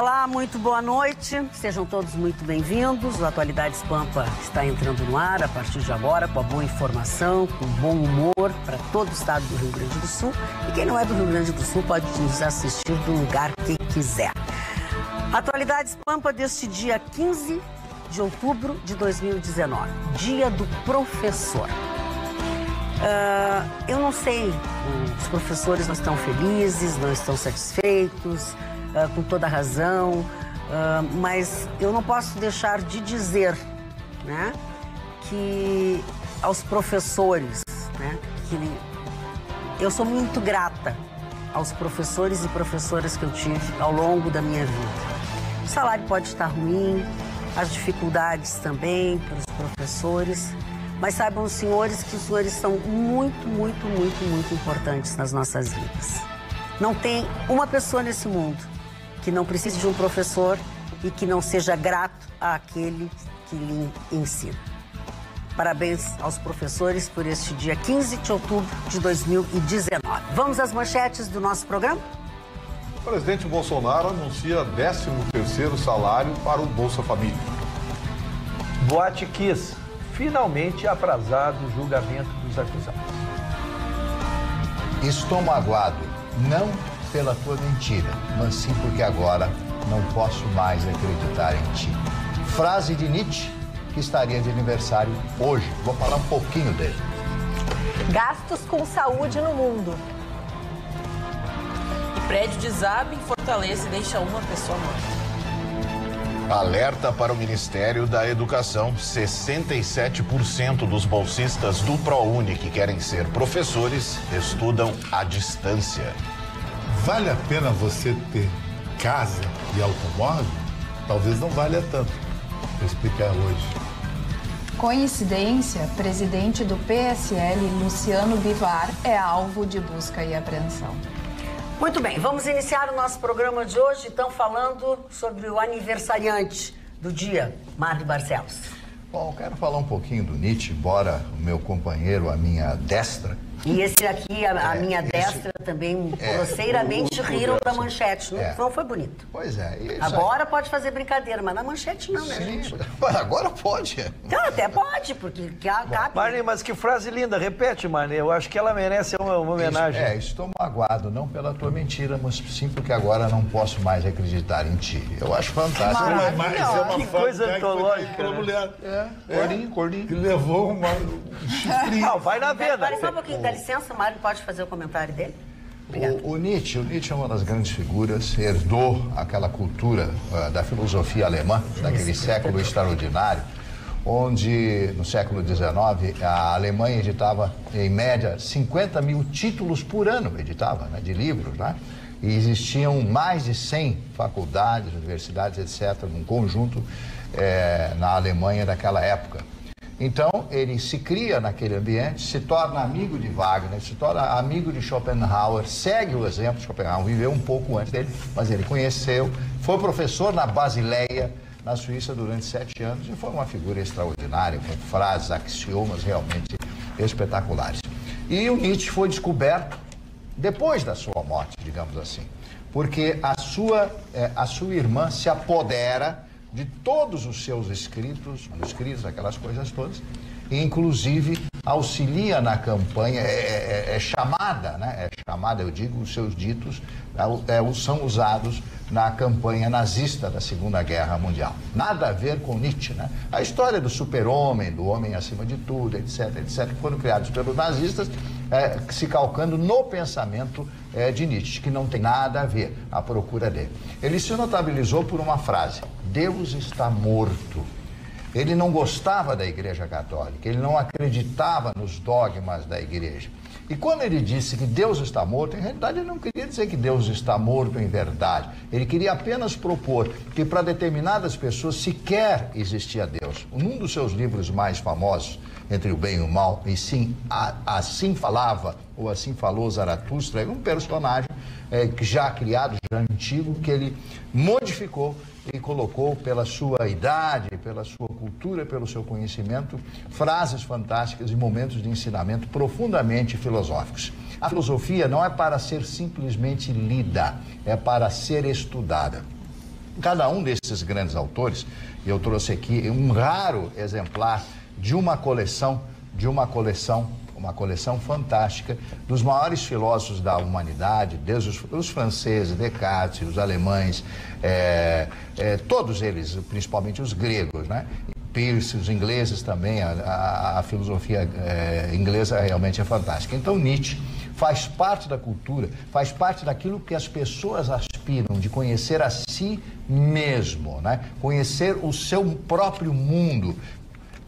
Olá, muito boa noite. Sejam todos muito bem-vindos. O Atualidades Pampa está entrando no ar a partir de agora com a boa informação, com bom humor para todo o estado do Rio Grande do Sul. E quem não é do Rio Grande do Sul pode nos assistir do lugar que quiser. Atualidades Pampa deste dia 15 de outubro de 2019, Dia do Professor. Eu não sei, os professores não estão felizes, não estão satisfeitos, com toda a razão, mas eu não posso deixar de dizer, né, que aos professores, né, que eu sou muito grata aos professores e professoras que eu tive ao longo da minha vida. O salário pode estar ruim, as dificuldades também para os professores, mas saibam os senhores que os senhores são muito, muito, muito, muito importantes nas nossas vidas. Não tem uma pessoa nesse mundo que não precise de um professor e que não seja grato àquele que lhe ensina. Parabéns aos professores por este dia 15 de outubro de 2019. Vamos às manchetes do nosso programa? O presidente Bolsonaro anuncia 13º salário para o Bolsa Família. Boate Kiss, finalmente aprazado o julgamento dos acusados. Estou magoado, não pela tua mentira, mas sim porque agora não posso mais acreditar em ti. Frase de Nietzsche, que estaria de aniversário hoje. Vou falar um pouquinho dele. Gastos com saúde no mundo. Prédio desaba em Fortaleza e deixa uma pessoa morta. Alerta para o Ministério da Educação. 67% dos bolsistas do ProUni que querem ser professores estudam à distância. Vale a pena você ter casa e automóvel? Talvez não valha tanto. Vou explicar hoje. Coincidência, presidente do PSL, Luciano Bivar, é alvo de busca e apreensão. Muito bem, vamos iniciar o nosso programa de hoje, então, falando sobre o aniversariante do dia, Marli Barcelos. Bom, quero falar um pouquinho do Nietzsche, embora o meu companheiro, a minha destra... E esse aqui, a minha destra, também grosseiramente riram da manchete. Não foi bonito. Pois é. Agora pode fazer brincadeira, mas na manchete não, né, gente? Agora pode. Então, até pode, porque cabe. Marli, mas que frase linda. Repete, Marli. Eu acho que ela merece uma homenagem. Estou magoado, não pela tua mentira, mas sim porque agora não posso mais acreditar em ti. Eu acho fantástico. Mas é uma que coisa antológica, né? Mulher. Corninho. Que levou um chifrinho. Não, vai na venda. Só um pouquinho, dá licença, Mário pode fazer o comentário dele? O Nietzsche é uma das grandes figuras, herdou aquela cultura da filosofia alemã, daquele século extraordinário, onde no século XIX a Alemanha editava em média 50 mil títulos por ano, de livros, né? E existiam mais de 100 faculdades, universidades, etc., num conjunto na Alemanha daquela época. Então, ele se cria naquele ambiente, se torna amigo de Wagner, se torna amigo de Schopenhauer, segue o exemplo de Schopenhauer, viveu um pouco antes dele, mas ele conheceu, foi professor na Basileia, na Suíça, durante 7 anos, e foi uma figura extraordinária, com frases, axiomas realmente espetaculares. E o Nietzsche foi descoberto depois da sua morte, digamos assim, porque a sua irmã se apodera de todos os seus escritos, manuscritos, aquelas coisas todas, e inclusive auxilia na campanha, chamada, né? Eu digo, os seus ditos são usados na campanha nazista da Segunda Guerra Mundial. Nada a ver com Nietzsche, né? A história do super-homem, do homem acima de tudo, etc., que foram criados pelos nazistas, se calcando no pensamento de Nietzsche, que não tem nada a ver à procura dele. Ele se notabilizou por uma frase: Deus está morto. Ele não gostava da Igreja Católica, ele não acreditava nos dogmas da Igreja. E quando ele disse que Deus está morto, em realidade ele não queria dizer que Deus está morto em verdade. Ele queria apenas propor que para determinadas pessoas sequer existia Deus. Num dos seus livros mais famosos, Entre o Bem e o Mal, e sim, assim falava, ou assim falou Zaratustra, é um personagem que já criado, já antigo, que ele modificou e colocou pela sua idade, pela sua cultura, pelo seu conhecimento, frases fantásticas e momentos de ensinamento profundamente filosóficos. A filosofia não é para ser simplesmente lida, é para ser estudada. Cada um desses grandes autores, eu trouxe aqui um raro exemplar de uma coleção fantástica dos maiores filósofos da humanidade, desde os franceses, Descartes, os alemães, todos eles, principalmente os gregos, né? Peirce, os ingleses também, a filosofia inglesa realmente é fantástica. Então Nietzsche faz parte da cultura, faz parte daquilo que as pessoas aspiram, de conhecer a si mesmo, né? Conhecer o seu próprio mundo.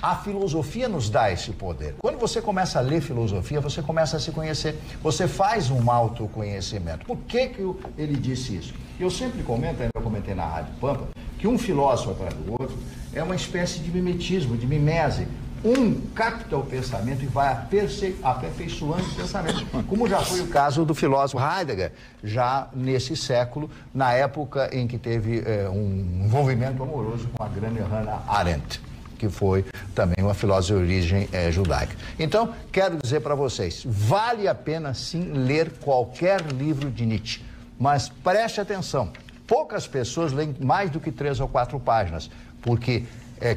A filosofia nos dá esse poder. Quando você começa a ler filosofia, você começa a se conhecer. Você faz um autoconhecimento. Por que ele disse isso? Eu sempre comento, eu comentei na Rádio Pampa, que um filósofo atrás do outro é uma espécie de mimetismo, de mimese. Um capta o pensamento e vai aperfeiçoando o pensamento. Como já foi o caso do filósofo Heidegger, já nesse século, na época em que teve um envolvimento amoroso com a grande Hannah Arendt, que foi também uma filósofa de origem judaica. Então, quero dizer para vocês, vale a pena sim ler qualquer livro de Nietzsche, mas preste atenção, poucas pessoas leem mais do que 3 ou 4 páginas, porque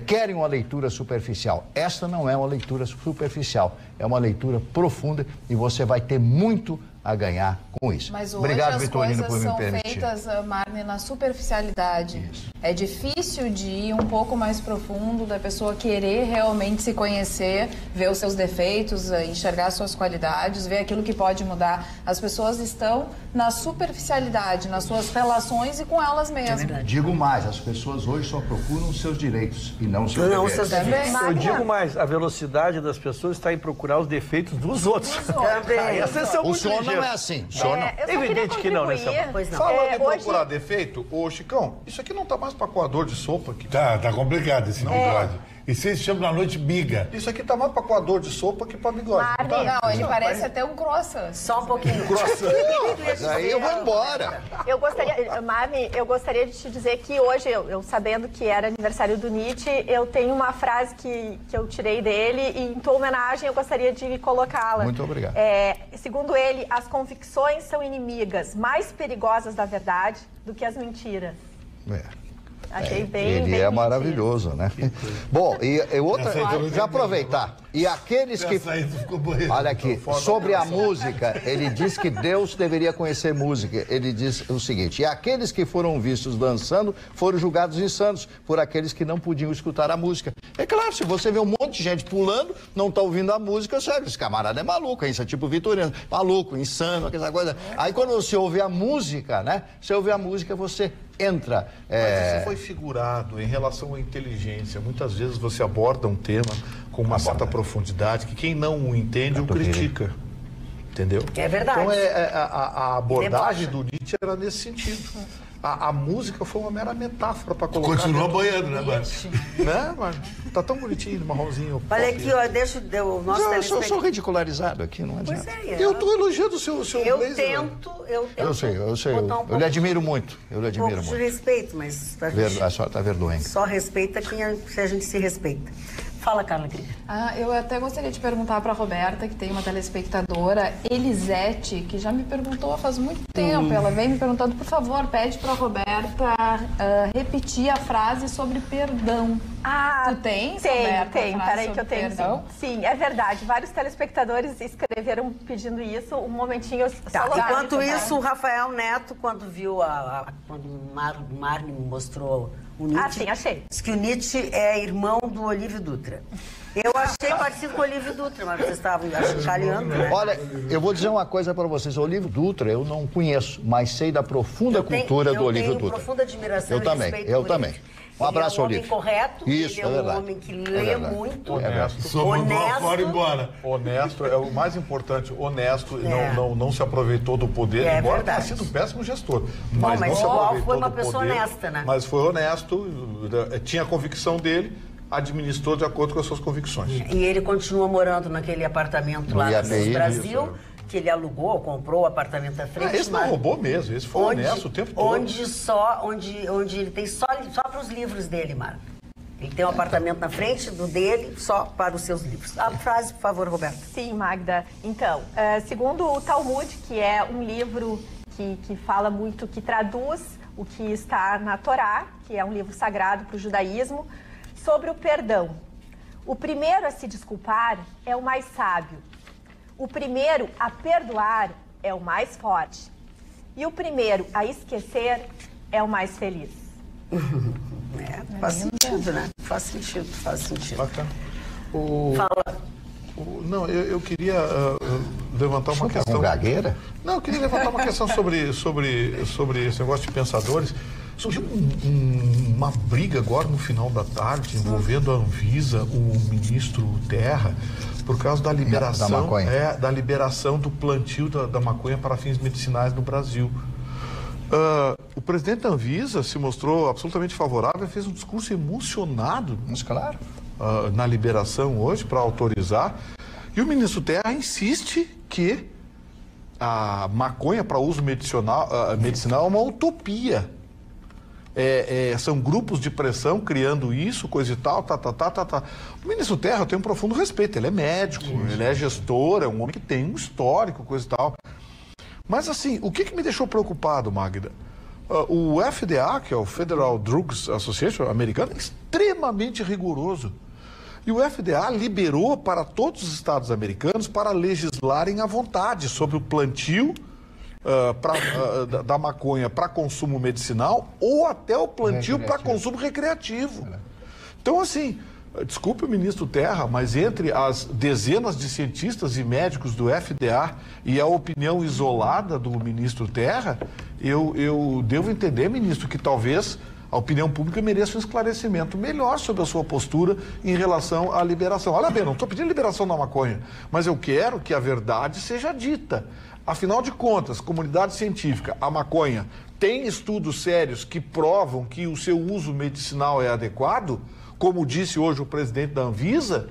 querem uma leitura superficial. Esta não é uma leitura superficial, é uma leitura profunda e você vai ter muito a ganhar com isso. Mas hoje obrigado, as Vitorino, coisas por me são permitir. feitas, Marne, na superficialidade. Isso. É difícil de ir um pouco mais profundo, da pessoa querer realmente se conhecer, ver os seus defeitos, enxergar suas qualidades, ver aquilo que pode mudar. As pessoas estão na superficialidade, nas suas relações e com elas mesmas. Digo mais, as pessoas hoje só procuram os seus direitos e não os seus deveres. Eu digo mais, a velocidade das pessoas está em procurar os defeitos dos outros. Também. O senhor não é assim. O senhor não. Eu só Evidente que não, né, contribuir. Samuel? Pois não. Falando em hoje- procurar defeito, ô Chicão, isso aqui não tá mais pra coador de sopa aqui. Tá complicado esse bigode. E vocês chamam na noite biga. Isso aqui tá mais pra coador de sopa que pra bigode. Marne, Não, ele parece até um croissant. Só um pouquinho. Mas aí eu vou embora. Marne, eu gostaria de te dizer que hoje, eu sabendo que era aniversário do Nietzsche, eu tenho uma frase que eu tirei dele e em tua homenagem eu gostaria de colocá-la. Muito obrigado. Segundo ele, as convicções são inimigas mais perigosas da verdade do que as mentiras. Achei bem Ele bem é maravilhoso, né? Bom, e outra, Essa aí eu não já aproveitar. E aqueles que... Essa aí ficou boa. Olha aqui, sobre a música, ele diz que Deus deveria conhecer música. Ele diz o seguinte: e aqueles que foram vistos dançando foram julgados insanos por aqueles que não podiam escutar a música. É claro, se você vê um monte de gente pulando, não está ouvindo a música, sério, esse camarada é maluco, isso é tipo Vitorino, maluco, insano, aquela coisa. Aí quando você ouve a música, né? Você ouve a música, você entra... Mas isso foi figurado em relação à inteligência. Muitas vezes você aborda um tema com uma certa profundidade que quem não o entende o critica. Entendeu? É verdade. Então a abordagem Debocha. do Nietzsche era nesse sentido. A música foi uma mera metáfora para colocar. Continua dentro- boiando, né, mano? Né, mano? Tá tão bonitinho, marronzinho. Olha aqui, ó, deixa o nosso Não, eu sou telespectador. ridicularizado aqui, não adianta. Pois é, Eu tô elogiando o seu eu blazer. tento Eu sei, botar um eu pouco, lhe admiro muito, eu lhe um admiro pouco de muito. respeito, mas a A gente senhora está verdoenga. só respeita se a gente se respeita. Fala, Carla querida. Eu até gostaria de perguntar para a Roberta, que tem uma telespectadora, Elisete, que já me perguntou faz muito tempo. Ela vem me perguntando, por favor, pede para a Roberta repetir a frase sobre perdão. Tu tens, Roberta, Tem. a frase Peraí que sobre eu tenho. perdão? Sim, é verdade. Vários telespectadores escreveram pedindo isso. Um momentinho, Tá, só logar enquanto isso, isso, o Rafael Neto, quando viu quando o Marne mostrou o Nietzsche, Ah, sim, achei. disse que o Nietzsche é irmão do Olívio Dutra. Eu achei parecido com o Olívio Dutra, mas vocês estavam achincalhando, né? Olha, eu vou dizer uma coisa para vocês. O Olívio Dutra eu não conheço, mas sei da profunda cultura do Olívio Eu tenho Dutra. profunda admiração Eu e também, respeito eu por também. ele. Um abraço, Olívio. Olívio. Ele é um homem correto, Isso, ele é é um verdade. homem que É lê verdade. muito. Honesto. Só mandou a fora e embora. Honesto é o mais importante, honesto, É. não se aproveitou do poder, É embora verdade. tenha sido um péssimo gestor. mas não se o Alvo aproveitou foi uma do pessoa poder, honesta, né? Mas foi honesto, tinha a convicção dele, administrou de acordo com as suas convicções. E ele continua morando naquele apartamento No lá no IAPI, Brasil, que ele alugou, comprou o apartamento da frente. Esse não mas roubou mesmo, esse foi honesto o tempo todo. Onde ele tem só para os livros dele, Marco. Ele tem um apartamento na frente do dele, só para os seus livros. A frase, por favor, Roberta. Sim, Magda. Então, segundo o Talmud, que é um livro que fala muito, que traduz o que está na Torá, que é um livro sagrado para o judaísmo, sobre o perdão. O primeiro a se desculpar é o mais sábio. O primeiro a perdoar é o mais forte. E o primeiro a esquecer é o mais feliz. Faz sentido, né? Faz sentido. Bacana. Fala. Não, eu queria levantar uma questão. Com gagueira? Não, eu queria levantar uma questão sobre esse negócio de pensadores. Surgiu uma briga agora no final da tarde envolvendo a Anvisa, o ministro Terra, por causa da liberação da maconha. Da liberação do plantio da maconha para fins medicinais no Brasil. O presidente da Anvisa se mostrou absolutamente favorável, fez um discurso emocionado. Mas claro. Na liberação hoje para autorizar, e o ministro Terra insiste que a maconha para uso medicinal é uma utopia. São grupos de pressão criando isso, coisa e tal, O ministro Terra tem um profundo respeito, ele é médico, ele é gestor, é um homem que tem um histórico, coisa e tal. Mas assim, o que me deixou preocupado, Magda? O FDA, que é o Federal Drugs Association americano, é extremamente rigoroso. E o FDA liberou para todos os estados americanos para legislarem à vontade sobre o plantio da maconha para consumo medicinal ou até o plantio para consumo recreativo. Então, assim, desculpe o ministro Terra, mas entre as dezenas de cientistas e médicos do FDA e a opinião isolada do ministro Terra, eu devo entender, ministro, que talvez a opinião pública mereça um esclarecimento melhor sobre a sua postura em relação à liberação. Olha bem, não estou pedindo liberação da maconha, mas eu quero que a verdade seja dita. Afinal de contas, comunidade científica, a maconha tem estudos sérios que provam que o seu uso medicinal é adequado, como disse hoje o presidente da Anvisa,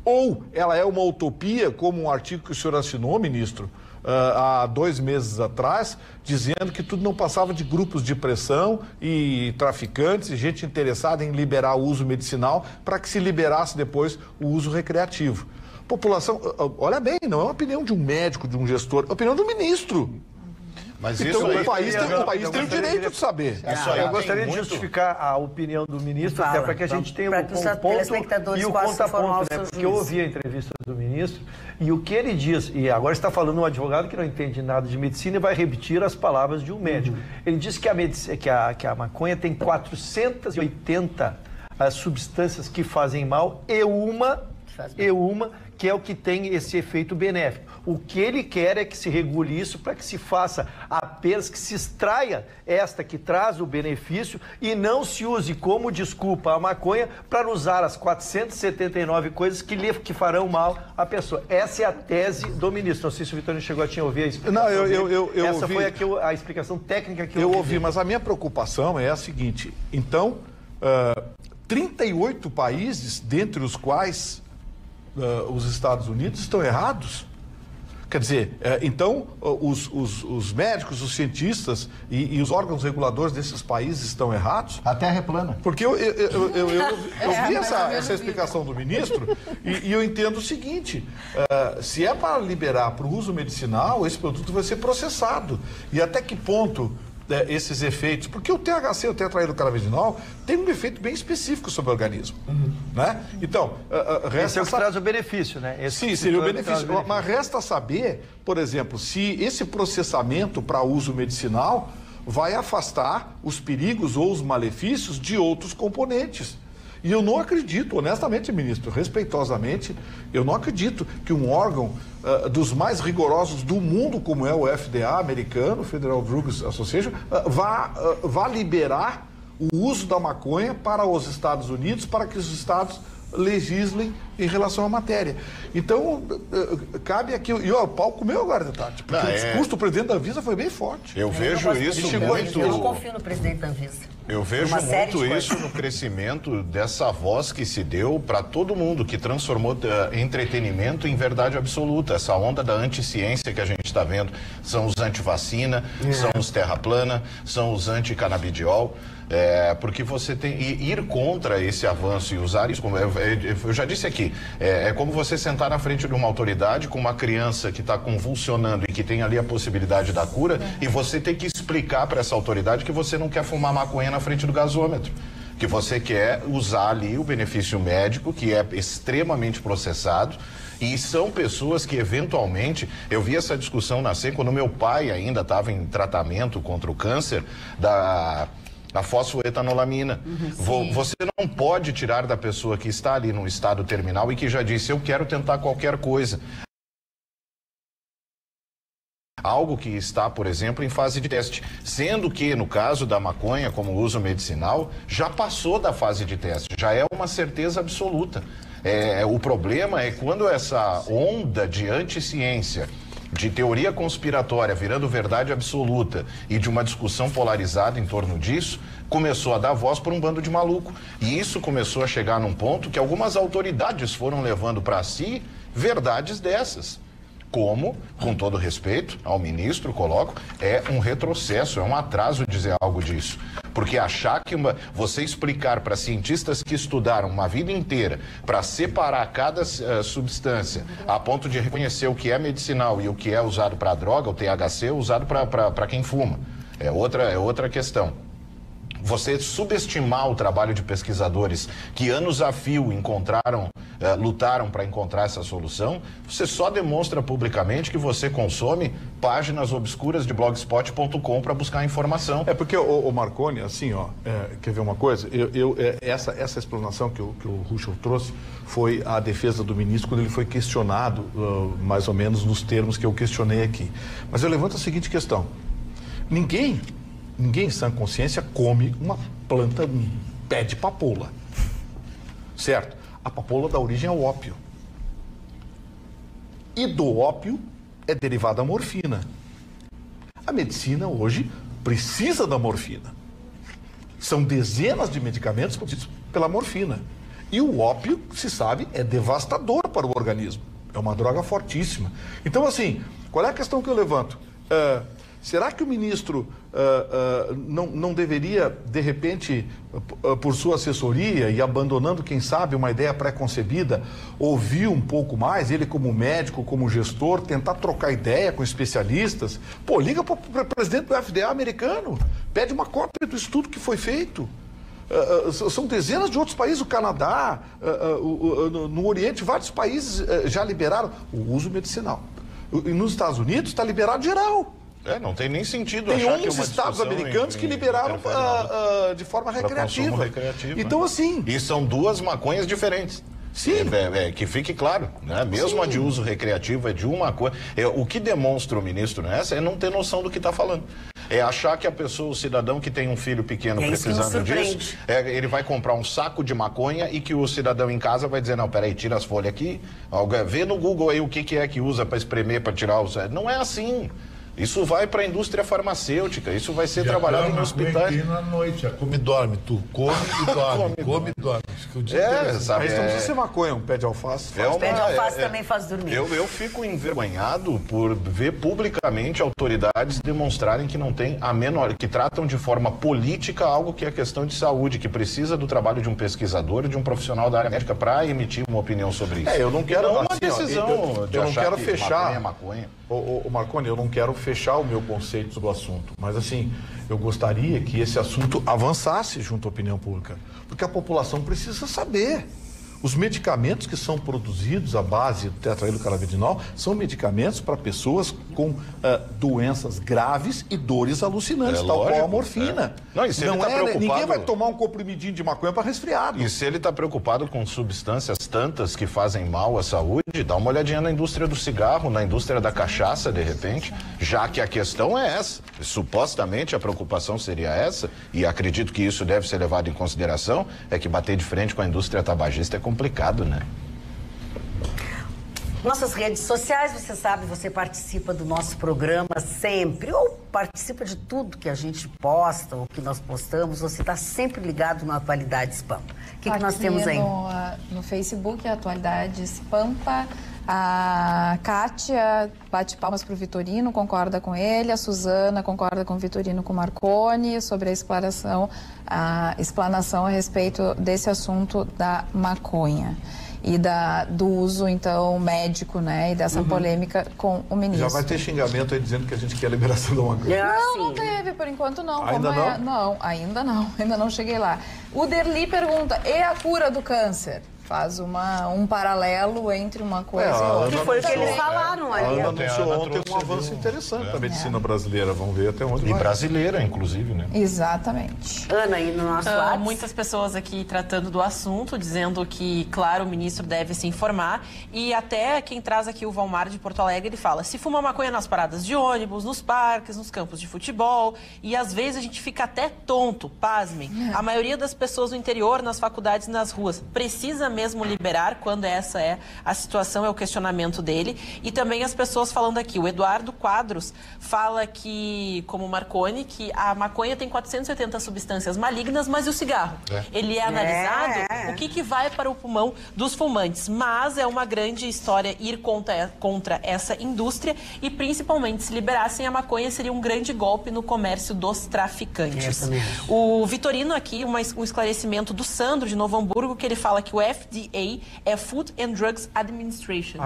ou ela é uma utopia, como um artigo que o senhor assinou, ministro, há 2 meses atrás, dizendo que tudo não passava de grupos de pressão e traficantes e gente interessada em liberar o uso medicinal para que se liberasse depois o uso recreativo. População, olha bem, não é uma opinião de um médico, de um gestor, é a opinião do ministro. Mas então isso o país tem o direito de saber. Eu gostaria de justificar a opinião do ministro, até para que a gente tenha o ponto e o contraponto, né? Porque eu ouvi a entrevista do ministro e o que ele diz, e agora está falando um advogado que não entende nada de medicina e vai repetir as palavras de um médico. Ele disse que a maconha tem 480 substâncias que fazem mal e uma que é o que tem esse efeito benéfico. O que ele quer é que se regule isso para que se faça apenas, que se extraia esta que traz o benefício e não se use como desculpa a maconha para usar as 479 coisas que farão mal à pessoa. Essa é a tese do ministro. Não sei se o Vitorino chegou a ouvir a explicação. Não, eu essa ouvi, foi a explicação técnica que eu ouvi. Mas a minha preocupação é a seguinte. Então, 38 países, dentre os quais os Estados Unidos, estão errados? Quer dizer, então os médicos, os cientistas e os órgãos reguladores desses países estão errados? A Terra é plana. Porque eu vi essa explicação do ministro e eu entendo o seguinte, se é para liberar para o uso medicinal, esse produto vai ser processado. E até que ponto esses efeitos, porque o THC, o tetrahidrocannabinol, tem um efeito bem específico sobre o organismo, né? Então, esse é o que traz o benefício, né? Sim, seria o benefício, mas resta saber, por exemplo, se esse processamento para uso medicinal vai afastar os perigos ou os malefícios de outros componentes. E eu não acredito, honestamente, ministro, respeitosamente, eu não acredito que um órgão dos mais rigorosos do mundo, como é o FDA americano, Federal Drugs Association, vá liberar o uso da maconha para os Estados Unidos, para que os estados legislem em relação à matéria. Então, cabe aqui... E o pau comeu agora de tarde, porque o discurso do presidente da Anvisa foi bem forte. Eu vejo isso muito... Eu não confio no presidente da Anvisa. Eu vejo muito isso no crescimento dessa voz que se deu para todo mundo, que transformou entretenimento em verdade absoluta. Essa onda da anticiência que a gente está vendo são os antivacina, são os terra plana, são os anticanabidiol. Porque você tem... ir contra esse avanço e usar isso como... Eu já disse aqui, assim, é como você sentar na frente de uma autoridade com uma criança que está convulsionando e que tem ali a possibilidade da cura, e você tem que explicar para essa autoridade que você não quer fumar maconha na frente do gasômetro, que você quer usar ali o benefício médico, que é extremamente processado. E são pessoas que, eventualmente, eu vi essa discussão nascer quando meu pai ainda estava em tratamento contra o câncer da fosfoetanolamina. Você não pode tirar da pessoa que está ali no estado terminal e que já disse, eu quero tentar qualquer coisa. Algo que está, por exemplo, em fase de teste. Sendo que, no caso da maconha, como uso medicinal, já passou da fase de teste, já é uma certeza absoluta. O problema é quando essa onda de anticiência, de teoria conspiratória virando verdade absoluta e de uma discussão polarizada em torno disso, começou a dar voz para um bando de maluco. E isso começou a chegar num ponto que algumas autoridades foram levando para si verdades dessas. Como, com todo respeito ao ministro, coloco, é um retrocesso, é um atraso dizer algo disso. Porque achar que você explicar para cientistas que estudaram uma vida inteira para separar cada substância a ponto de reconhecer o que é medicinal e o que é usado para droga, o THC é usado para quem fuma. É outra questão. Você subestimar o trabalho de pesquisadores que anos a fio lutaram para encontrar essa solução, você só demonstra publicamente que você consome páginas obscuras de blogspot.com para buscar informação. É porque o Marconi, assim, quer ver uma coisa? Essa explanação que o Ruschel trouxe foi a defesa do ministro quando ele foi questionado, mais ou menos nos termos que eu questionei aqui. Mas eu levanto a seguinte questão. Ninguém em sã consciência come uma planta, um pé de papoula. Certo? A papoula dá origem ao ópio. E do ópio é derivada a morfina. A medicina hoje precisa da morfina. São dezenas de medicamentos produzidos pela morfina. E o ópio, se sabe, é devastador para o organismo. É uma droga fortíssima. Então, assim, qual é a questão que eu levanto? Será que o ministro não deveria, de repente, por sua assessoria e abandonando, quem sabe, uma ideia pré-concebida, ouvir um pouco mais, ele como médico, como gestor, tentar trocar ideia com especialistas? Pô, liga para o presidente do FDA americano, pede uma cópia do estudo que foi feito. São dezenas de outros países, o Canadá, no Oriente, vários países já liberaram o uso medicinal. E nos Estados Unidos está liberado geral. Não tem nem sentido tem achar 11 estados americanos que liberaram de forma recreativa. Então, assim... E são duas maconhas diferentes. Sim. Que fique claro, né? Mesmo Sim. A de uso recreativo é de uma coisa. O que demonstra o ministro nessa é não ter noção do que está falando. É achar que a pessoa, o cidadão que tem um filho pequeno precisando disso, ele vai comprar um saco de maconha e que o cidadão em casa vai dizer, não, peraí, tira as folhas aqui, vê no Google aí o que é que usa para espremer, para tirar os... Não é assim. Isso vai para a indústria farmacêutica, isso vai ser trabalhado em hospitais. Na noite, come e dorme, tu come e dorme, come e dorme. Sabe? Mas não precisa ser maconha, um pé de alface. O pé de alface também faz dormir. Eu fico envergonhado por ver publicamente autoridades demonstrarem que não tem a menor, que tratam de forma política algo que é questão de saúde, que precisa do trabalho de um pesquisador e de um profissional da área médica para emitir uma opinião sobre isso. Eu não quero uma decisão eu não quero fechar maconha. O Marconi, eu não quero fechar o meu conceito sobre o assunto, mas assim, eu gostaria que esse assunto avançasse junto à opinião pública, porque a população precisa saber. Os medicamentos que são produzidos à base do tetrahidrocannabinol são medicamentos para pessoas com doenças graves e dores alucinantes, tal qual a morfina. Ninguém vai tomar um comprimidinho de maconha para resfriado. E se ele está preocupado com substâncias tantas que fazem mal à saúde, dá uma olhadinha na indústria do cigarro, na indústria da cachaça, de repente, já que a questão é essa. Supostamente a preocupação seria essa, e acredito que isso deve ser levado em consideração, é que bater de frente com a indústria tabagista é complicado, né? Nossas redes sociais, você sabe, você participa do nosso programa sempre, ou participa de tudo que a gente posta, ou que nós postamos, você está sempre ligado no Atualidades Pampa. O que nós temos aí? No Facebook, Atualidades Pampa, a Kátia bate palmas para o Vitorino, concorda com ele, a Suzana concorda com o Vitorino, com o Marconi, sobre a explanação a respeito desse assunto da maconha. e do uso, então, médico, né? E dessa polêmica com o ministro. Já vai ter xingamento aí dizendo que a gente quer a liberação da maconha. Não teve, por enquanto não. Ainda não? Não, ainda não cheguei lá. O Derli pergunta, e a cura do câncer? Faz um paralelo entre uma coisa e outra. Que foi o que eles falaram ali. A Ana anunciou ontem um avanço interessante da medicina brasileira. Vamos ver até onde vai. E brasileira, inclusive, né? Exatamente. Ana, aí no nosso WhatsApp. Muitas pessoas aqui tratando do assunto, dizendo que, claro, o ministro deve se informar. E até quem traz aqui o Valmar de Porto Alegre, ele fala, se fuma maconha nas paradas de ônibus, nos parques, nos campos de futebol, e às vezes a gente fica até tonto, pasmem. A maioria das pessoas no interior, nas faculdades e nas ruas, precisa mesmo liberar quando essa é a situação, é o questionamento dele. E também as pessoas falando aqui, o Eduardo Quadros fala que, como Marconi, que a maconha tem 470 substâncias malignas, mas e o cigarro? Ele é analisado, o que vai para o pulmão dos fumantes. Mas é uma grande história ir contra essa indústria e principalmente se liberassem a maconha seria um grande golpe no comércio dos traficantes. O Vitorino aqui, um esclarecimento do Sandro de Novo Hamburgo, que ele fala que o FDA é Food and Drugs Administration.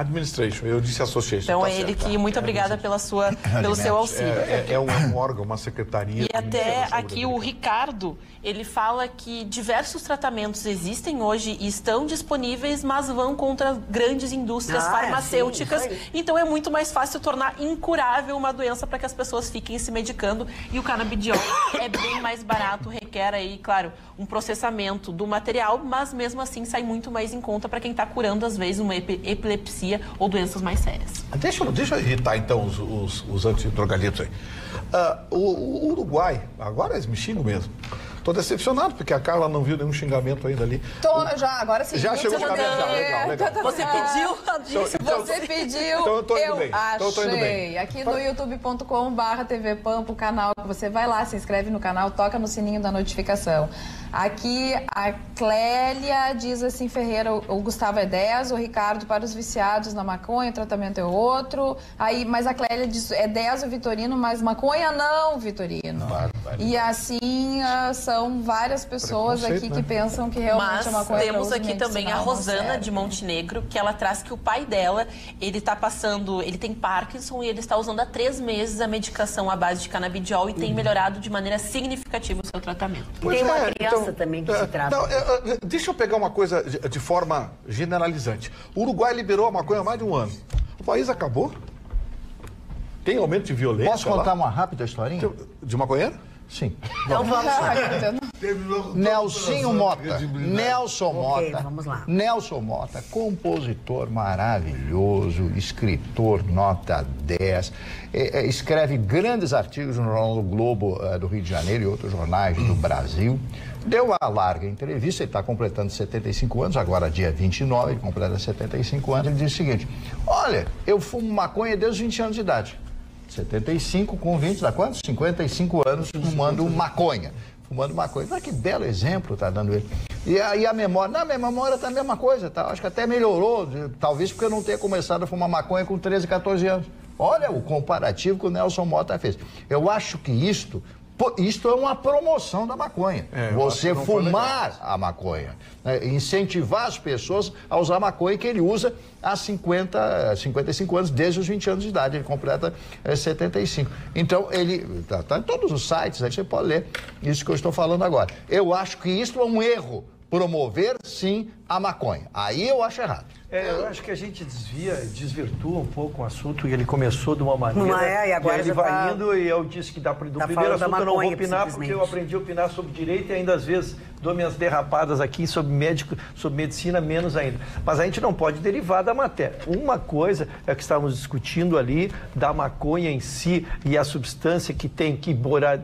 Eu disse Association. Então tá ele certo. Que muito obrigada pelo seu auxílio. É um órgão, uma secretaria. E até aqui o Ricardo, ele fala que diversos tratamentos existem hoje e estão disponíveis, mas vão contra grandes indústrias farmacêuticas. Sim, então é muito mais fácil tornar incurável uma doença para que as pessoas fiquem se medicando. E o canabidiol é bem mais barato, requer aí, claro, um processamento do material, mas mesmo assim sai muito mais em conta para quem está curando, às vezes, uma epilepsia ou doenças mais sérias. Deixa eu irritar, então, os antidrogaditos aí. O Uruguai, agora eles me xingam mesmo. Tô decepcionado, porque a Carla não viu nenhum xingamento ainda ali. Agora sim. Já chegou o xingamento, legal. Você pediu? Você pediu, então eu tô indo bem. Achei. Tô indo bem. Aqui no youtube.com/TV Pampa, o canal, você vai lá, se inscreve no canal, toca no sininho da notificação. Aqui a Clélia diz assim, Ferreira, o Gustavo é 10, o Ricardo para os viciados na maconha, o tratamento é outro. Mas a Clélia diz, é 10 o Vitorino, mas maconha não, Vitorino. E assim são várias pessoas aqui que pensam que realmente a maconha é temos aqui também a Rosana de Montenegro, que ela traz que o pai dela, ele tem Parkinson e ele está usando há 3 meses a medicação à base de canabidiol e tem melhorado de maneira significativa o seu tratamento. Tem uma criança também que se trata. Deixa eu pegar uma coisa de forma generalizante. O Uruguai liberou a maconha há mais de um ano. O país acabou? Tem aumento de violência? Posso contar uma rápida historinha? De maconheiro? Sim. Então vamos lá. Nelson Mota. Vamos lá. Nelson Mota, compositor maravilhoso, escritor nota 10, escreve grandes artigos no Jornal do Globo do Rio de Janeiro e outros jornais do Brasil. Deu uma larga entrevista, ele está completando 75 anos, agora dia 29, ele completa 75 anos, ele diz o seguinte, olha, eu fumo maconha desde os 20 anos de idade. 75 com 20, dá quanto? 55 anos fumando maconha. Olha que belo exemplo está dando ele. E aí a memória, minha memória está a mesma coisa, tá? Acho que até melhorou, talvez porque eu não tenha começado a fumar maconha com 13, 14 anos. Olha o comparativo que o Nelson Mota fez. Eu acho que isto é uma promoção da maconha. Você fumar a maconha, né? Incentivar as pessoas a usar a maconha que ele usa há 55 anos, desde os 20 anos de idade. Ele completa 75. Então, ele está em todos os sites, aí você pode ler isso que eu estou falando agora. Eu acho que isso é um erro. Promover, sim, a maconha. Aí eu acho errado. Eu acho que a gente desvirtua um pouco o assunto, e ele começou de uma maneira, e agora ele vai indo, e eu disse que do primeiro assunto eu não vou opinar, porque eu aprendi a opinar sobre direito e ainda às vezes dou minhas derrapadas aqui sobre medicina menos ainda. Mas a gente não pode derivar da matéria. Uma coisa é que estávamos discutindo ali da maconha em si e a substância que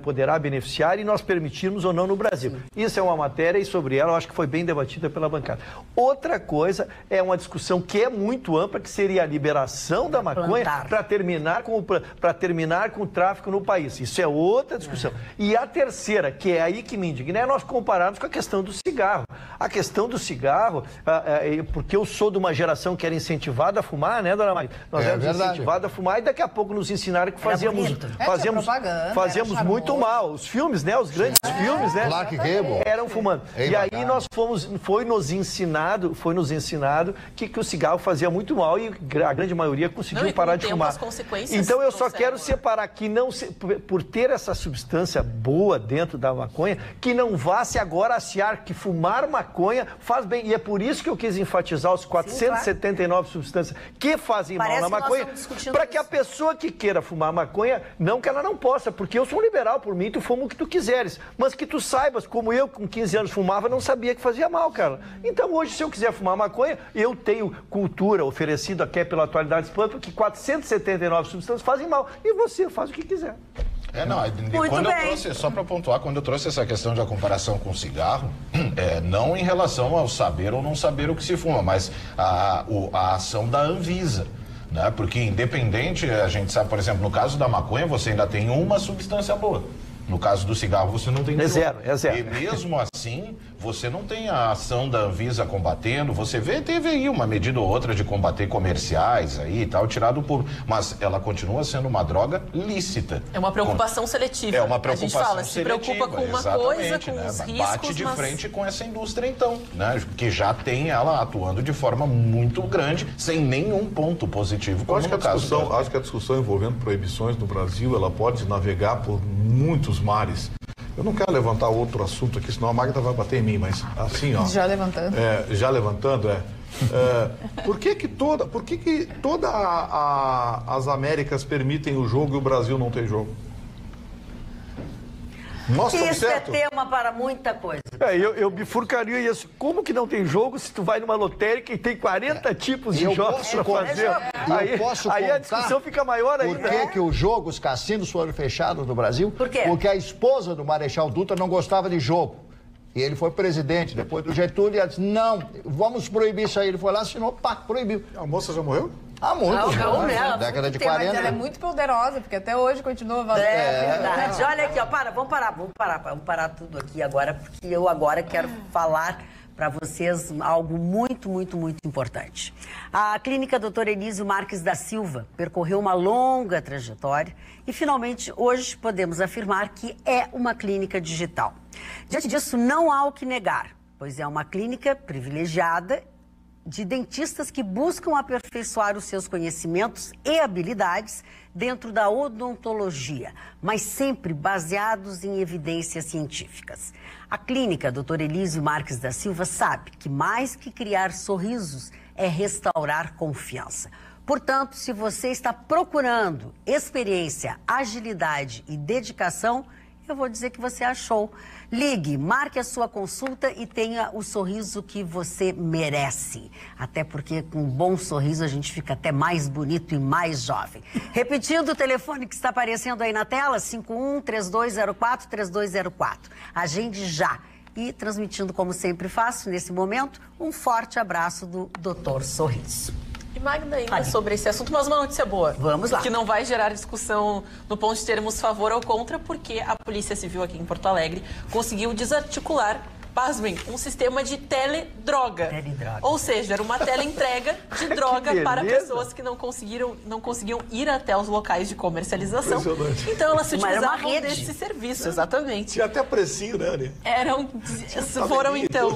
poderá beneficiar e nós permitirmos ou não no Brasil. Isso é uma matéria e sobre ela eu acho que foi bem debatida pela bancada. Outra coisa é uma discussão que é muito ampla, que seria a liberação da maconha para terminar com o tráfico no país. Isso é outra discussão. E a terceira, que é aí que me indigna, é nós compararmos com a questão do cigarro. A questão do cigarro, porque eu sou de uma geração que era incentivada a fumar, né, dona Maria? Nós éramos incentivados a fumar e daqui a pouco nos ensinaram que fazíamos muito mal. Os filmes, né, os grandes filmes, né, Clark Gable eram fumando. E aí nós foi nos ensinando nos ensinado que o cigarro fazia muito mal e a grande maioria conseguiu parar de fumar. Então eu só quero separar que por ter essa substância boa dentro da maconha, que não vá se agora achar que fumar maconha faz bem. E é por isso que eu quis enfatizar os 479 substâncias que fazem mal na maconha, para que a pessoa que queira fumar maconha, não que ela não possa, porque eu sou um liberal, por mim tu fuma o que tu quiseres, mas que tu saibas, como eu com 15 anos fumava, não sabia que fazia mal, cara. Então hoje, se eu quiser fumar maconha, eu tenho cultura oferecida aqui pela Atualidades Pampa, que 479 substâncias fazem mal, e você faz o que quiser. Quando eu trouxe, só para pontuar, quando eu trouxe essa questão da comparação com o cigarro, não em relação ao saber ou não saber o que se fuma, mas a ação da Anvisa. Né? Porque independente, a gente sabe, por exemplo, no caso da maconha, você ainda tem uma substância boa. No caso do cigarro, você não tem nenhuma. É zero. E mesmo assim, você não tem a ação da Anvisa combatendo. Você teve aí uma medida ou outra de combater comerciais aí e tal, tirado por... Mas ela continua sendo uma droga lícita. É uma preocupação seletiva. É uma preocupação seletiva. A gente fala, se preocupa com uma coisa, com os riscos, bate de frente com essa indústria, então, né? Que já tem ela atuando de forma muito grande, sem nenhum ponto positivo. Eu acho que a discussão envolvendo proibições no Brasil, ela pode navegar por muitos mares. Eu não quero levantar outro assunto aqui, senão a Magda vai bater em mim, mas assim, ó. Já levantando. Por que todas as Américas permitem o jogo e o Brasil não tem jogo? Nossa, isso é tema para muita coisa. Eu bifurcaria isso. Como que não tem jogo se tu vai numa lotérica e tem 40 tipos de jogos para fazer? Aí a discussão fica maior ainda. Por que o jogo, os cassinos foram fechados no Brasil? Por quê? Porque a esposa do Marechal Dutra não gostava de jogo. E ele foi presidente, depois do Getúlio, e ela disse, não, vamos proibir isso aí. Ele foi lá, assinou, proibiu. A moça já morreu? Há muito, na década de 40. Mas ela é muito poderosa, porque até hoje continua valendo. É verdade. Olha aqui, ó, vamos parar tudo aqui agora, porque eu agora quero falar para vocês algo muito, muito, muito importante. A clínica Dr. Elísio Marques da Silva percorreu uma longa trajetória e, finalmente, hoje podemos afirmar que é uma clínica digital. Diante disso, não há o que negar, pois é uma clínica privilegiada de dentistas que buscam aperfeiçoar os seus conhecimentos e habilidades dentro da odontologia, mas sempre baseados em evidências científicas. A clínica Dr. Elísio Marques da Silva sabe que mais que criar sorrisos é restaurar confiança. Portanto, se você está procurando experiência, agilidade e dedicação, eu vou dizer que você achou. Ligue, marque a sua consulta e tenha o sorriso que você merece. Até porque com um bom sorriso a gente fica até mais bonito e mais jovem. Repetindo o telefone que está aparecendo aí na tela, 51-3204-3204. Agende já. E transmitindo como sempre faço, nesse momento, um forte abraço do Dr. Sorriso. E Magda, ainda sobre esse assunto, mas uma notícia boa. Vamos lá. Que não vai gerar discussão no ponto de termos favor ou contra, porque a Polícia Civil aqui em Porto Alegre conseguiu desarticular, pasmem, um sistema de teledroga. Ou seja, era uma teleentrega de droga para pessoas que não conseguiam ir até os locais de comercialização. Então elas se utilizavam desse serviço, exatamente. Tinha até precinho, né, Ani? Foram então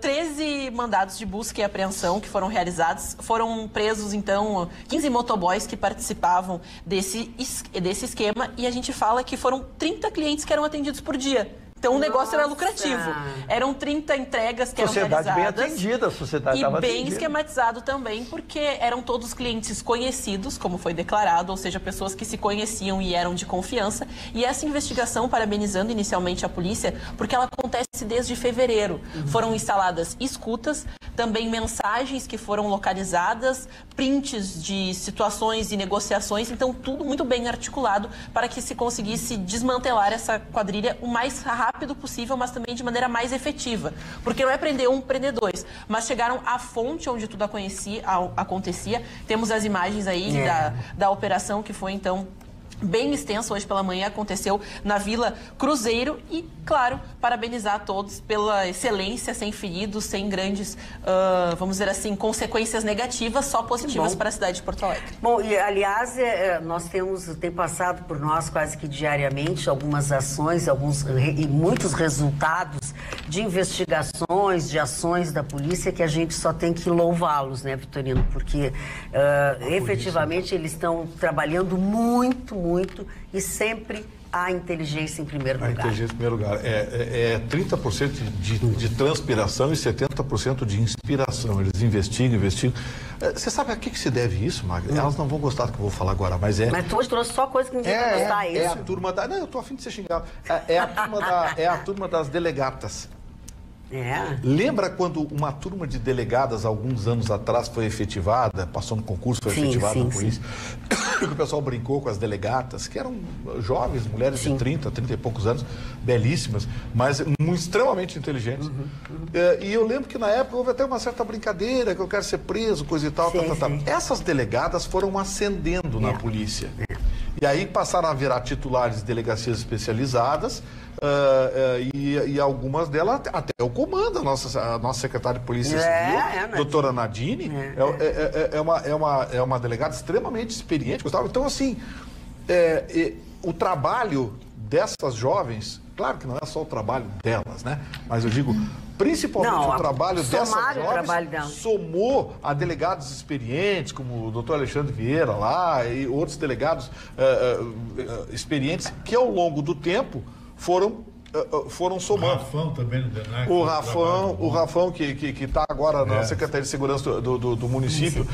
13 mandados de busca e apreensão que foram realizados. Foram presos então 15 motoboys que participavam desse esquema, e a gente fala que foram 30 clientes que eram atendidos por dia. Então o negócio era lucrativo. Eram 30 entregas que eram realizadas. Sociedade bem atendida, a sociedade estava atendida. E bem esquematizado também, porque eram todos clientes conhecidos, como foi declarado, ou seja, pessoas que se conheciam e eram de confiança. E essa investigação, parabenizando inicialmente a polícia, porque ela acontece desde fevereiro. Foram instaladas escutas, também mensagens que foram localizadas, prints de situações e negociações, então tudo muito bem articulado para que se conseguisse desmantelar essa quadrilha o mais rápido possível, mas também de maneira mais efetiva. Porque não é prender um, prender dois, mas chegaram à fonte onde tudo acontecia. Temos as imagens aí da operação, que foi então bem extenso. Hoje pela manhã aconteceu na Vila Cruzeiro e, claro, parabenizar a todos pela excelência, sem feridos, sem grandes, vamos dizer assim, consequências negativas, só positivas para a cidade de Porto Alegre. Bom, e aliás, tem passado por nós quase que diariamente algumas ações, e muitos resultados de investigações, de ações da polícia que a gente só tem que louvá-los, né, Vitorino? Porque efetivamente eles estão trabalhando muito, muito e sempre a inteligência em primeiro lugar. A inteligência em primeiro lugar. É 30% de transpiração e 70% de inspiração. Eles investigam. Você sabe a que se deve isso, Magda? Elas não vão gostar do que eu vou falar agora, mas é... Mas tu hoje trouxe só coisa que ninguém vai gostar, é isso? É a turma da... Não, eu tô afim de ser xingado. É a turma das delegatas. Lembra quando uma turma de delegadas, alguns anos atrás, foi efetivada, passou no concurso, foi efetivada na polícia, que o pessoal brincou com as delegatas, que eram jovens, mulheres de 30 e poucos anos, belíssimas, mas extremamente inteligentes. E eu lembro que na época houve até uma certa brincadeira, que eu quero ser preso, coisa e tal, Essas delegadas foram ascendendo na polícia. E aí passaram a virar titulares de delegacias especializadas, e algumas delas até o comando, a nossa secretária de Polícia Civil, doutora Nadine, é uma delegada extremamente experiente, Gustavo. Então, assim, o trabalho dessas jovens, claro que não é só o trabalho delas, né? Mas eu digo, principalmente o trabalho dessas jovens somou a delegados experientes, como o doutor Alexandre Vieira lá, e outros delegados experientes, que ao longo do tempo foram somando. O Rafão também no DENAC. O Rafão que está agora na Secretaria de Segurança do município.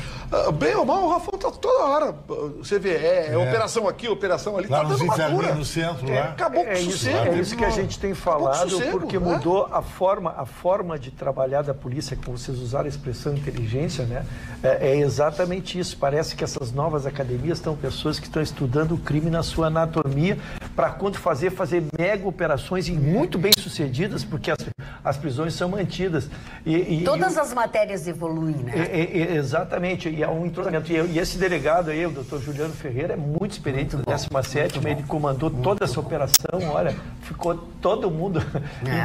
Bem ou mal, o Rafão está toda hora. Você vê, operação aqui, operação ali. Lá nos enfermeiros no centro, lá. Acabou com o sossego. É isso que a gente tem falado, porque mudou a forma de trabalhar da polícia, que vocês usaram a expressão inteligência, né? É exatamente isso. Parece que essas novas academias estão pessoas que estão estudando o crime na sua anatomia, para quando fazer mega operações muito bem sucedidas, porque as prisões são mantidas. Todas as matérias evoluem, né? Exatamente, e há um entrosamento. E esse delegado aí, o doutor Juliano Ferreira, é muito experiente, do 17º, ele comandou toda essa operação, olha, ficou todo mundo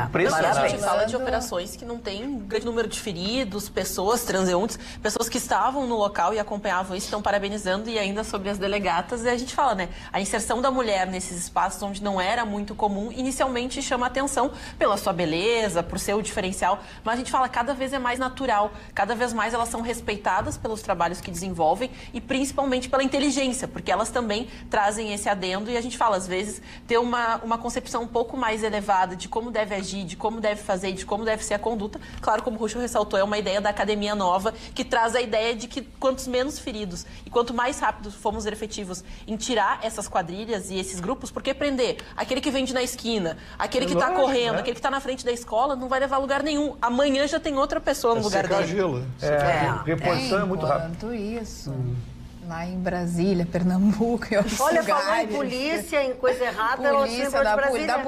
impressionado. A gente fala de operações que não tem um grande número de feridos, pessoas, transeuntes, pessoas que estavam no local e acompanhavam isso, estão parabenizando. E ainda sobre as delegatas, e a gente fala, né, a inserção da mulher nesses espaços onde não era muito comum, inicialmente chama atenção pela sua beleza, por seu diferencial, mas a gente fala, cada vez é mais natural, cada vez mais elas são respeitadas pelos trabalhos que desenvolvem e principalmente pela inteligência, porque elas também trazem esse adendo. E a gente fala, às vezes, ter uma concepção um pouco mais elevada de como deve agir, de como deve fazer, de como deve ser a conduta. Claro, como o Ruschel ressaltou, é uma ideia da academia nova, que traz a ideia de que quantos menos feridos e quanto mais rápido fomos efetivos em tirar essas quadrilhas e esses grupos, porque prender aquele que vende na esquina, aquele que está correndo, aquele que está na frente da escola, não vai levar a lugar nenhum. Amanhã já tem outra pessoa no lugar dele. Gelo. Reposição é muito rápido. Enquanto isso, lá em Brasília, Pernambuco e outros lugares. Falou em polícia, em coisa errada, da polícia para a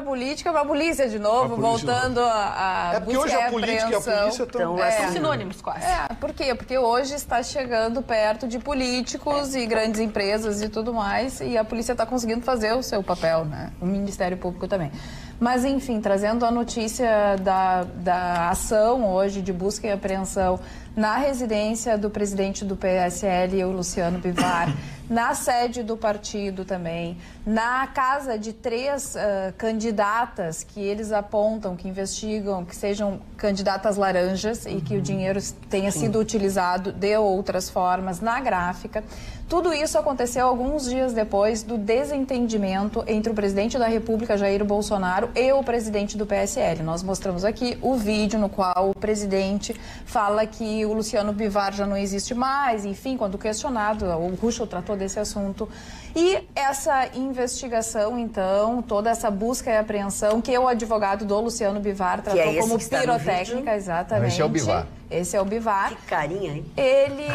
política, para a polícia de novo, voltando a busca hoje a política e a polícia são sinônimos quase. Por quê? Porque hoje está chegando perto de políticos e grandes empresas e tudo mais, e a polícia está conseguindo fazer o seu papel, né? O Ministério Público também. Mas, enfim, trazendo a notícia da ação hoje de busca e apreensão na residência do presidente do PSL, o Luciano Bivar, na sede do partido também, na casa de 3 candidatas que eles apontam, que investigam, que sejam candidatas laranjas e que o dinheiro tenha sido utilizado de outras formas na gráfica. Tudo isso aconteceu alguns dias depois do desentendimento entre o presidente da República, Jair Bolsonaro, e o presidente do PSL. Nós mostramos aqui o vídeo no qual o presidente fala que o Luciano Bivar já não existe mais, enfim, quando questionado, o Ruschel tratou desse assunto. E essa investigação, então, toda essa busca e apreensão, que o advogado do Luciano Bivar tratou como pirotécnica, exatamente. Esse é o Bivar. Esse é o Bivar. Que carinha, hein? Ele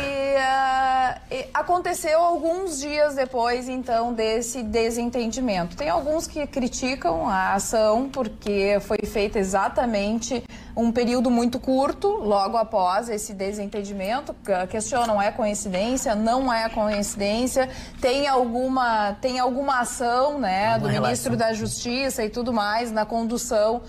aconteceu alguns dias depois, então, desse desentendimento. Tem alguns que criticam a ação porque foi feita exatamente um período muito curto, logo após esse desentendimento. Questionam, é coincidência? Não é coincidência? Tem alguma ação, né, do ministro da Justiça e tudo mais na condução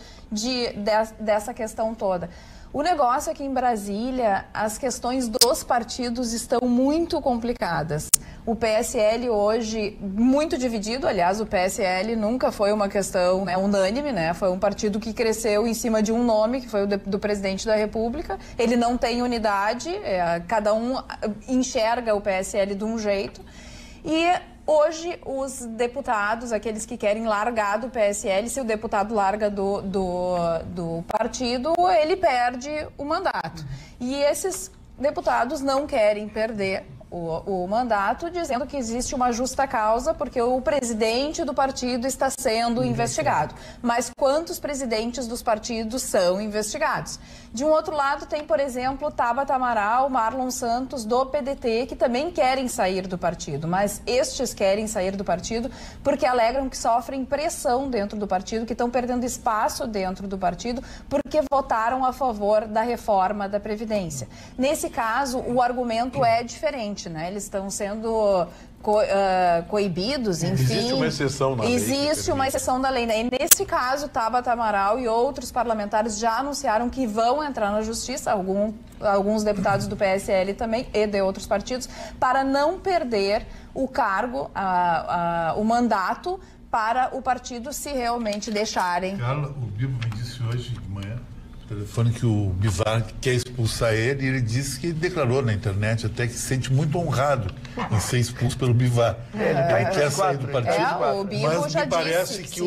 dessa questão toda. O negócio é que em Brasília as questões dos partidos estão muito complicadas. O PSL hoje muito dividido, aliás, o PSL nunca foi uma questão unânime, né? Foi um partido que cresceu em cima de um nome, que foi o do presidente da República. Ele não tem unidade, cada um enxerga o PSL de um jeito. E hoje, os deputados, aqueles que querem largar do PSL, se o deputado larga do partido, ele perde o mandato. E esses deputados não querem perder o mandato, dizendo que existe uma justa causa porque o presidente do partido está sendo investigado. Mas quantos presidentes dos partidos são investigados? De um outro lado, tem, por exemplo, Tabata Amaral, Marlon Santos, do PDT, que também querem sair do partido. Mas estes querem sair do partido porque alegam que sofrem pressão dentro do partido, que estão perdendo espaço dentro do partido porque votaram a favor da reforma da Previdência. Nesse caso, o argumento é diferente. Né? Eles estão sendo coibidos, enfim. Existe uma exceção na lei. Existe uma exceção da lei. Né? E nesse caso, Tabata Amaral e outros parlamentares já anunciaram que vão entrar na justiça, alguns deputados do PSL também e de outros partidos, para não perder o cargo, o mandato, para o partido se realmente deixarem. Carla, o Bibo me disse hoje de manhã, telefone, que o Bivar quer expulsar ele, e ele disse que declarou na internet até que se sente muito honrado em ser expulso pelo Bivar. Ele quer sair do partido, o Bibo mas já me parece disse que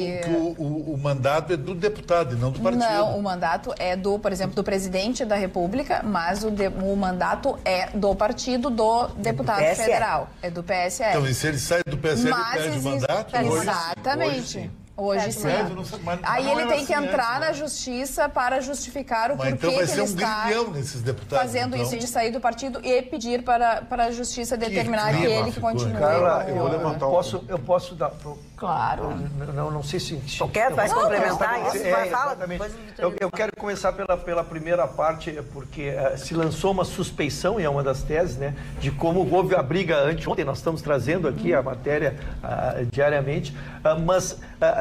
o mandato é do deputado e não do partido. Não, o mandato é por exemplo, do presidente da República, mas o mandato é do partido do deputado federal. É do PSL. Então, e se ele sai do PSL, ele perde o mandato? Exatamente. Hoje sim. Aí ele tem que entrar na justiça para justificar o porquê então vai que ser ele está nesses deputados, fazendo isso de sair do partido e pedir para a justiça determinar que ele que continue. Carla, eu posso dar... Claro. Não sei se... Vai complementar isso? Exatamente. Eu quero começar pela primeira parte, porque se lançou uma suspeição, e é uma das teses, né, de como houve a briga anteontem. Nós estamos trazendo aqui a matéria diariamente, mas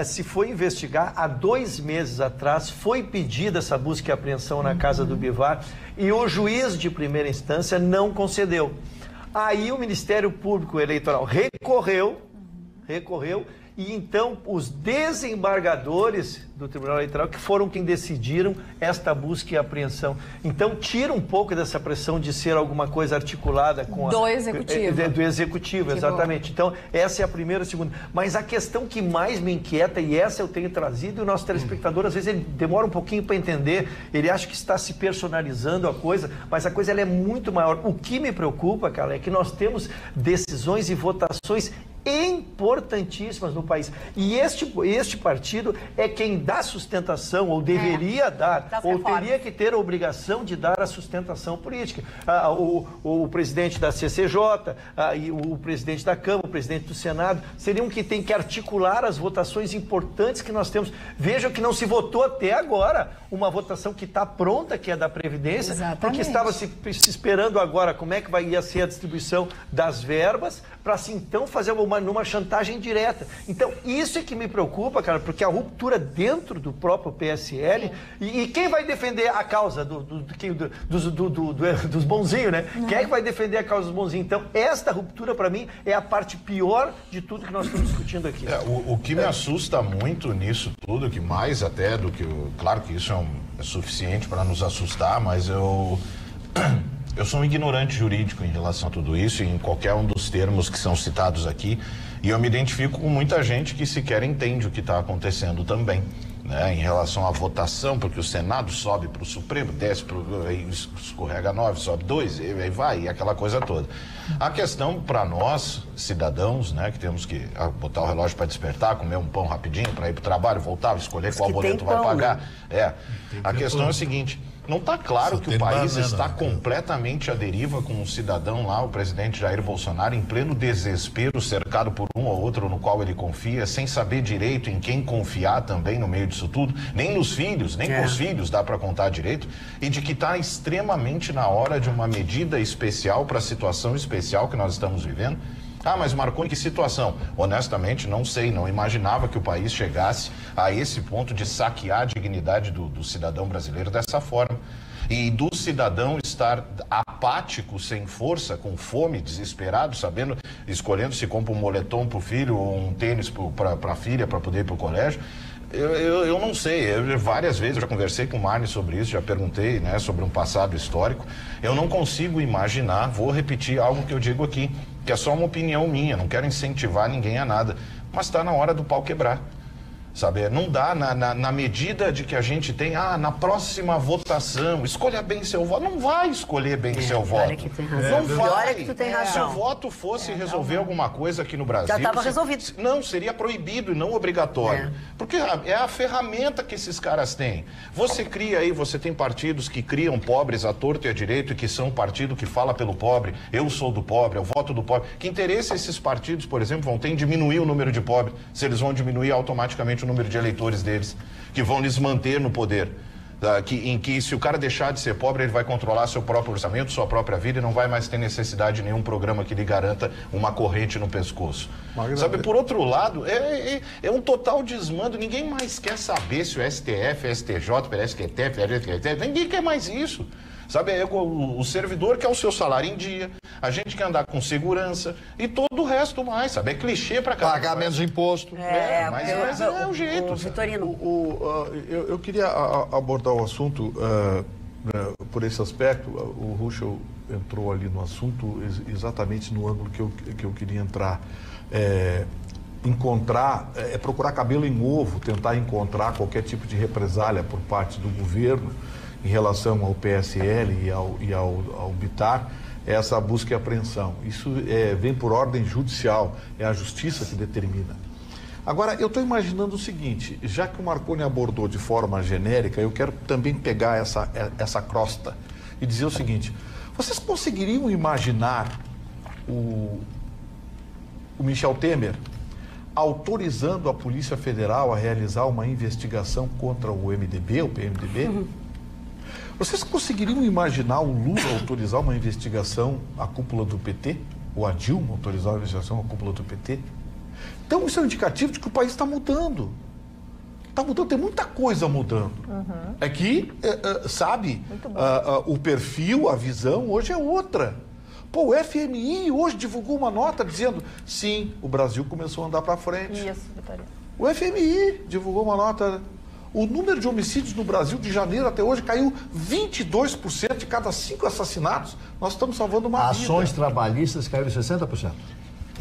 se foi investigar, há 2 meses atrás foi pedida essa busca e apreensão na casa do Bivar e o juiz de primeira instância não concedeu. Aí o Ministério Público Eleitoral recorreu, e então os desembargadores do Tribunal Eleitoral que foram quem decidiram esta busca e apreensão. Então tira um pouco dessa pressão de ser alguma coisa articulada com do Executivo. Do Executivo, exatamente. Então essa é a primeira, a segunda. Mas a questão que mais me inquieta, e essa eu tenho trazido, e o nosso telespectador às vezes ele demora um pouquinho para entender, ele acha que está se personalizando a coisa, mas a coisa ela é muito maior. O que me preocupa, cara, é que nós temos decisões e votações importantíssimas no país. E este partido é quem dá sustentação, ou deveria dar, ou teria que ter a obrigação de dar a sustentação política. O presidente da CCJ, e o presidente da Câmara, o presidente do Senado, seriam que tem que articular as votações importantes que nós temos. Vejam que não se votou até agora uma votação que está pronta, que é da Previdência, porque estava se esperando agora como é que ia ser a distribuição das verbas, para se então fazer numa chantagem direta. Então, isso é que me preocupa, cara, porque a ruptura dentro do próprio PSL, e quem vai defender a causa dos bonzinhos, né? Quem é que vai defender a causa dos bonzinhos? Então, esta ruptura, para mim, é a parte pior de tudo que nós estamos discutindo aqui. O que me assusta muito nisso tudo, que mais até do que... Claro que isso é suficiente para nos assustar, mas eu sou um ignorante jurídico em relação a tudo isso, em qualquer um dos termos que são citados aqui, e eu me identifico com muita gente que sequer entende o que está acontecendo também, né, em relação à votação, porque o Senado sobe para o Supremo, desce para escorrega 9, sobe 2, e vai, e aquela coisa toda. A questão para nós, cidadãos, né, que temos que botar o relógio para despertar, comer um pão rapidinho para ir para o trabalho, voltar, escolher qual boleto vai pagar. Né? A questão é a seguinte... Não está claro que o país está completamente à deriva com um cidadão lá, o presidente Jair Bolsonaro, em pleno desespero, cercado por um ou outro no qual ele confia, sem saber direito em quem confiar também no meio disso tudo, nem nos filhos, nem com os filhos dá para contar direito, e de que está extremamente na hora de uma medida especial para a situação especial que nós estamos vivendo. Mas Marconi, que situação? Honestamente, não sei, não imaginava que o país chegasse a esse ponto de saquear a dignidade do cidadão brasileiro dessa forma. e do cidadão estar apático, sem força, com fome, desesperado, sabendo, escolhendo se compra um moletom para o filho ou um tênis para a filha para poder ir para o colégio. Eu não sei, várias vezes eu já conversei com o Marne sobre isso, já perguntei, né, sobre um passado histórico. Eu não consigo imaginar, vou repetir algo que eu digo aqui, que é só uma opinião minha, não quero incentivar ninguém a nada, mas está na hora do pau quebrar. Sabe, não dá na medida de que a gente tem, na próxima votação, escolha bem seu voto. Não vai escolher bem seu voto. Que tem razão. Não vai. Que tu tem razão. Se o voto fosse resolver alguma coisa aqui no Brasil... Já estava resolvido. Não, seria proibido e não obrigatório. Porque é a ferramenta que esses caras têm. Você cria aí, você tem partidos que criam pobres à torto e à direito e que são um partido que fala pelo pobre, eu sou do pobre, eu voto do pobre. Que interesse esses partidos, por exemplo, vão ter em diminuir o número de pobres, se eles vão diminuir automaticamente o número de eleitores deles, que vão lhes manter no poder, em que se o cara deixar de ser pobre, ele vai controlar seu próprio orçamento, sua própria vida e não vai mais ter necessidade de nenhum programa que lhe garanta uma corrente no pescoço. Sabe, por outro lado, é um total desmando, ninguém mais quer saber se o STF, STJ, STF, ninguém quer mais isso. Sabe, o servidor quer o seu salário em dia, a gente quer andar com segurança e todo o resto mais, sabe? É clichê pra cá. Pagar menos imposto. Mas é o jeito. Vitorino. Eu queria abordar o assunto por esse aspecto. O Ruschel entrou ali no assunto exatamente no ângulo que eu queria entrar. Procurar cabelo em ovo, tentar encontrar qualquer tipo de represália por parte do governo em relação ao PSL e ao Bittar, essa busca e apreensão. Isso vem por ordem judicial, é a justiça que determina. Agora, eu estou imaginando o seguinte, já que o Marconi abordou de forma genérica, eu quero também pegar essa crosta e dizer o seguinte, vocês conseguiriam imaginar o Michel Temer autorizando a Polícia Federal a realizar uma investigação contra o MDB, o PMDB? Vocês conseguiriam imaginar o Lula autorizar uma investigação à cúpula do PT? Ou a Dilma autorizar uma investigação à cúpula do PT? Então, isso é um indicativo de que o país está mudando. Está mudando, tem muita coisa mudando. É que, o perfil, a visão hoje é outra. Pô, o FMI hoje divulgou uma nota dizendo, sim, o Brasil começou a andar para frente. Isso, Vitorino. O FMI divulgou uma nota... O número de homicídios no Brasil de janeiro até hoje caiu 22%. De cada 5 assassinatos, nós estamos salvando uma vida. Ações trabalhistas caíram 60%.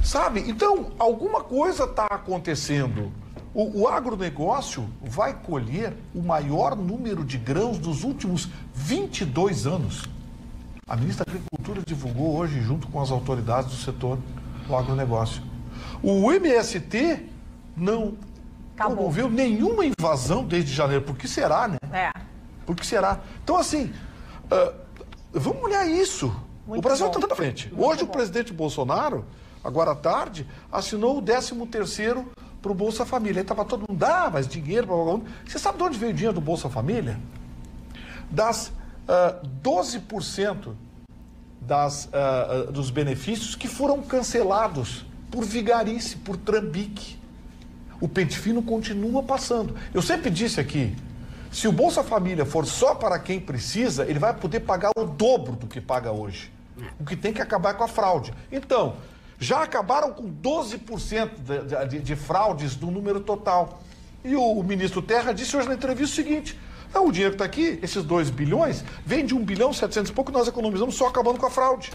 Sabe? Então, alguma coisa está acontecendo. O agronegócio vai colher o maior número de grãos dos últimos 22 anos. A ministra da Agricultura divulgou hoje, junto com as autoridades do setor, o agronegócio. O MST não promoveu nenhuma invasão desde janeiro. Por que será, né? Por que será? Então, assim, vamos olhar isso. O Brasil está andando à frente. Hoje, o presidente Bolsonaro, agora à tarde, assinou o 13º para o Bolsa Família. Aí estava todo mundo, mais dinheiro para o... Você sabe de onde veio o dinheiro do Bolsa Família? Das 12% dos benefícios que foram cancelados por vigarice, por trambique. O pente fino continua passando. Eu sempre disse aqui, se o Bolsa Família for só para quem precisa, ele vai poder pagar o dobro do que paga hoje. O que tem que acabar com a fraude. Então, já acabaram com 12% de fraudes do número total. E o ministro Terra disse hoje na entrevista o seguinte, o dinheiro que está aqui, esses 2 bilhões, vem de 1 bilhão 700 e pouco, nós economizamos só acabando com a fraude.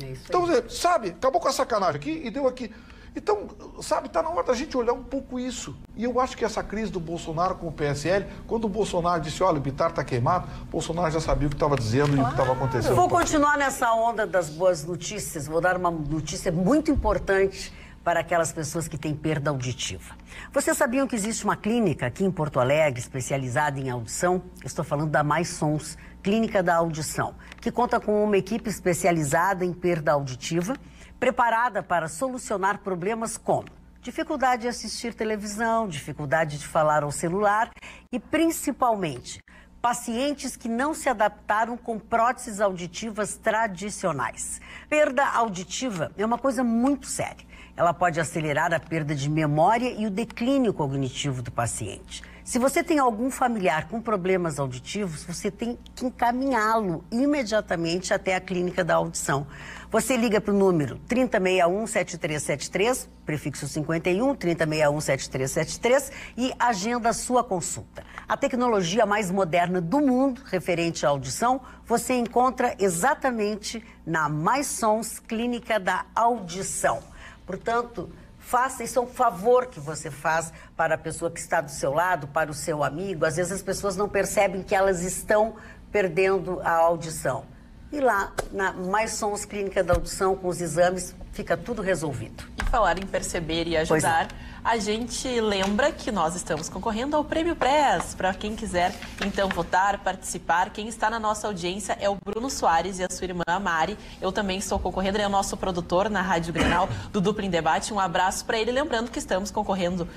Então, sabe, acabou com a sacanagem aqui e deu aqui. Então, sabe, está na hora da gente olhar um pouco isso. E eu acho que essa crise do Bolsonaro com o PSL, quando o Bolsonaro disse, olha, o Bittar está queimado, o Bolsonaro já sabia o que estava dizendo e o que estava acontecendo. Vou continuar nessa onda das boas notícias. Vou dar uma notícia muito importante para aquelas pessoas que têm perda auditiva. Vocês sabiam que existe uma clínica aqui em Porto Alegre, especializada em audição? Eu estou falando da Mais Sons, Clínica da Audição, que conta com uma equipe especializada em perda auditiva, preparada para solucionar problemas como dificuldade de assistir televisão, dificuldade de falar ao celular e, principalmente, pacientes que não se adaptaram com próteses auditivas tradicionais. Perda auditiva é uma coisa muito séria. Ela pode acelerar a perda de memória e o declínio cognitivo do paciente. Se você tem algum familiar com problemas auditivos, você tem que encaminhá-lo imediatamente até a clínica da audição. Você liga para o número 3061-7373, prefixo 51, 3061-7373 e agenda a sua consulta. A tecnologia mais moderna do mundo, referente à audição, você encontra exatamente na Mais Sons Clínica da Audição. Portanto, faça, isso é um favor que você faz para a pessoa que está do seu lado, para o seu amigo. Às vezes as pessoas não percebem que elas estão perdendo a audição. E lá, na Mais Sons Clínica da Audição, com os exames, fica tudo resolvido. E falar em perceber e ajudar, a gente lembra que nós estamos concorrendo ao Prêmio Press. Para quem quiser, então, votar, participar. Quem está na nossa audiência é o Bruno Soares e a sua irmã Mari. Eu também estou concorrendo, ele é o nosso produtor na Rádio Grenal do Duplo em Debate. Um abraço para ele. Lembrando que estamos concorrendo,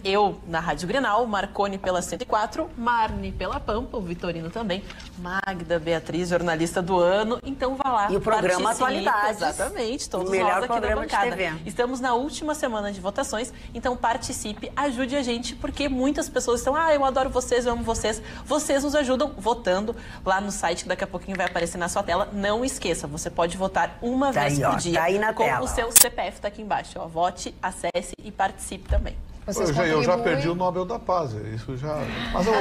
eu na Rádio Grenal, Marconi pela 104, Marne pela Pampa, o Vitorino também, Magda Beatriz, jornalista do ano. Então vá lá. E o programa Atualidades. Exatamente, todos nós aqui da bancada. Estamos na última semana de votações, então participe, ajude a gente, porque muitas pessoas estão, eu adoro vocês, eu amo vocês. Vocês nos ajudam votando lá no site, que daqui a pouquinho vai aparecer na sua tela. Não esqueça, você pode votar uma vez por dia. Tá aí na com tela. O seu CPF tá aqui embaixo. Vote, acesse e participe também. Eu já perdi o Nobel da Paz, isso já... Mas eu...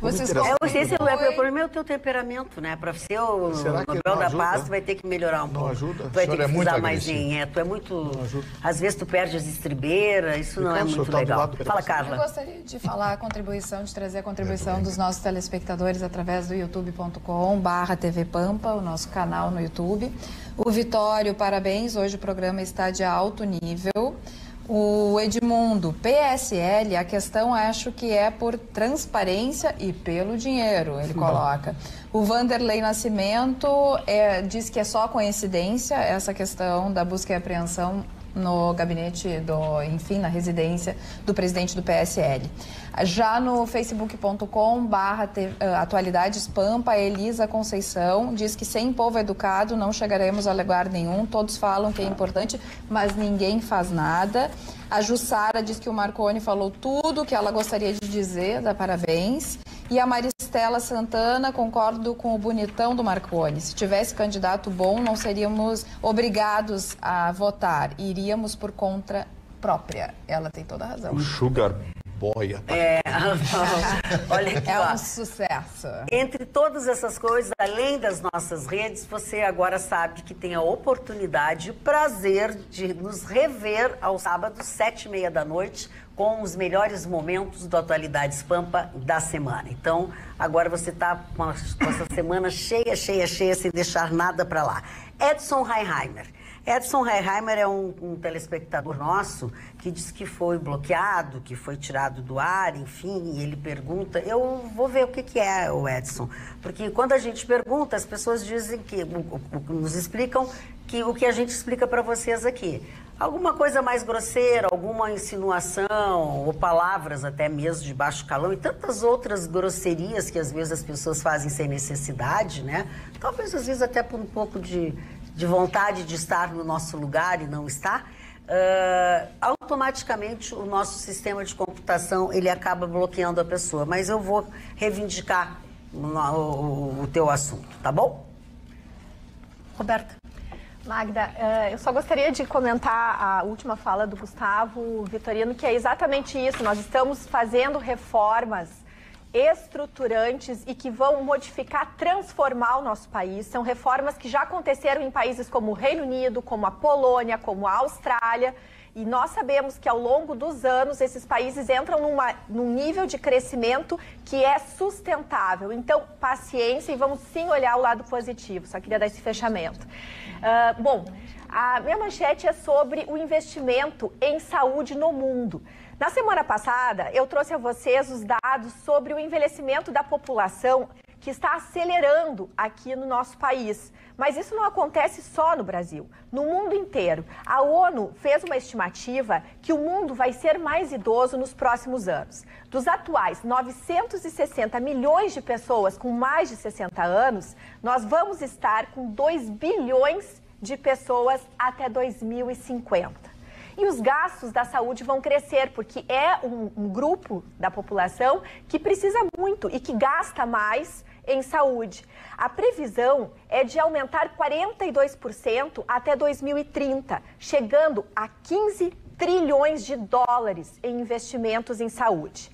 Vocês esse é o problema é o teu temperamento, né? Para ser o Nobel da Paz, tu vai ter que melhorar um pouco. Não ajuda? Tu vai ter que usar mais tu é muito... Às vezes tu perde as estribeiras, isso não é muito legal. Fala, Carla. Eu gostaria de falar de trazer a contribuição dos nossos telespectadores através do youtube.com/TV Pampa, o nosso canal no YouTube. O Vitório, parabéns, hoje o programa está de alto nível. O Edmundo, PSL, a questão acho que é por transparência e pelo dinheiro, ele coloca. O Vanderlei Nascimento diz que é só coincidência essa questão da busca e apreensão no gabinete na residência do presidente do PSL. Já no facebook.com/atualidades Pampa, Elisa Conceição diz que sem povo educado não chegaremos a lugar nenhum, todos falam que é importante, mas ninguém faz nada. A Jussara diz que o Marconi falou tudo que ela gostaria de dizer, dá parabéns. E a Maristela Santana, concordo com o bonitão do Marconi. Se tivesse candidato bom, não seríamos obrigados a votar, iríamos por conta própria. Ela tem toda a razão. O Sugar Boy. Olha aqui, é um sucesso. Entre todas essas coisas, além das nossas redes, você agora sabe que tem a oportunidade e o prazer de nos rever aos sábados, 7h30 da noite, com os melhores momentos do Atualidades Pampa da semana. Então, agora você está com essa semana cheia, sem deixar nada para lá. Edson Heiheimer. Edson Heiheimer é um telespectador nosso que diz que foi bloqueado, que foi tirado do ar, enfim, e ele pergunta. Eu vou ver o que é, o Edson, porque quando a gente pergunta, as pessoas dizem que, nos explicam que o que a gente explica para vocês aqui. Alguma coisa mais grosseira, alguma insinuação, ou palavras até mesmo de baixo calão, e tantas outras grosserias que às vezes as pessoas fazem sem necessidade, né? Talvez às vezes até por um pouco de vontade de estar no nosso lugar e não estar, automaticamente o nosso sistema de computação ele acaba bloqueando a pessoa. Mas eu vou reivindicar o teu assunto, tá bom? Roberta. Magda, eu só gostaria de comentar a última fala do Gustavo Vitorino, que é exatamente isso. Nós estamos fazendo reformas estruturantes e que vão modificar, transformar o nosso país. São reformas que já aconteceram em países como o Reino Unido, como a Polônia, como a Austrália. E nós sabemos que ao longo dos anos esses países entram num nível de crescimento que é sustentável. Então, paciência e vamos sim olhar o lado positivo. Só queria dar esse fechamento. Bom, a minha manchete é sobre o investimento em saúde no mundo. Na semana passada, eu trouxe a vocês os dados sobre o envelhecimento da população que está acelerando aqui no nosso país. Mas isso não acontece só no Brasil, no mundo inteiro. A ONU fez uma estimativa que o mundo vai ser mais idoso nos próximos anos. Dos atuais 960 milhões de pessoas com mais de 60 anos, nós vamos estar com 2 bilhões de pessoas até 2050. E os gastos da saúde vão crescer, porque é um grupo da população que precisa muito e que gasta mais em saúde. A previsão é de aumentar 42% até 2030, chegando a 15 trilhões de dólares em investimentos em saúde.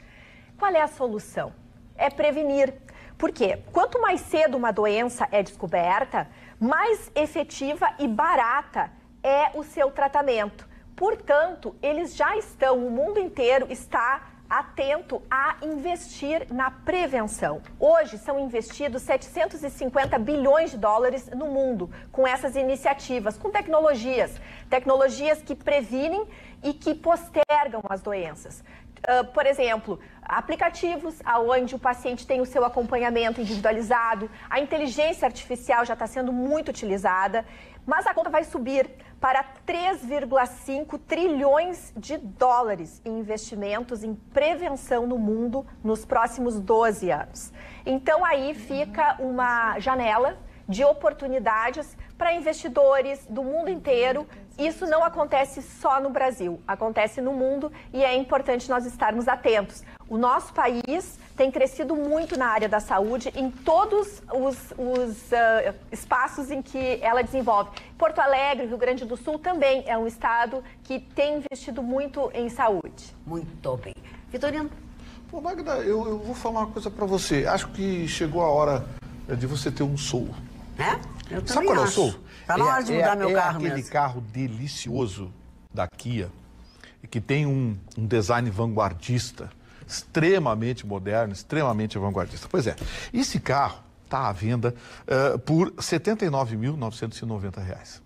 Qual é a solução? É prevenir. Por quê? Quanto mais cedo uma doença é descoberta, mais efetiva e barata é o seu tratamento. Portanto, eles já estão, o mundo inteiro está atento a investir na prevenção. Hoje são investidos 750 bilhões de dólares no mundo com essas iniciativas, com tecnologias que previnem e que postergam as doenças. Por exemplo, aplicativos onde o paciente tem o seu acompanhamento individualizado, a inteligência artificial já está sendo muito utilizada, mas a conta vai subir para 3,5 trilhões de dólares em investimentos em prevenção no mundo nos próximos 12 anos. Então aí fica uma janela de oportunidades para investidores do mundo inteiro. Isso não acontece só no Brasil, acontece no mundo e é importante nós estarmos atentos. O nosso país tem crescido muito na área da saúde em todos os espaços em que ela desenvolve. Porto Alegre, Rio Grande do Sul também é um estado que tem investido muito em saúde. Muito bem. Vitorino? Pô, Magda, eu vou falar uma coisa para você. Acho que chegou a hora de você ter um Soul. Eu também Sabe qual é o Soul? Tá na hora de mudar meu carro aquele mesmo. carro delicioso da Kia, que tem um design vanguardista, extremamente moderno, extremamente vanguardista. Pois é, esse carro está à venda por R$ 79.990.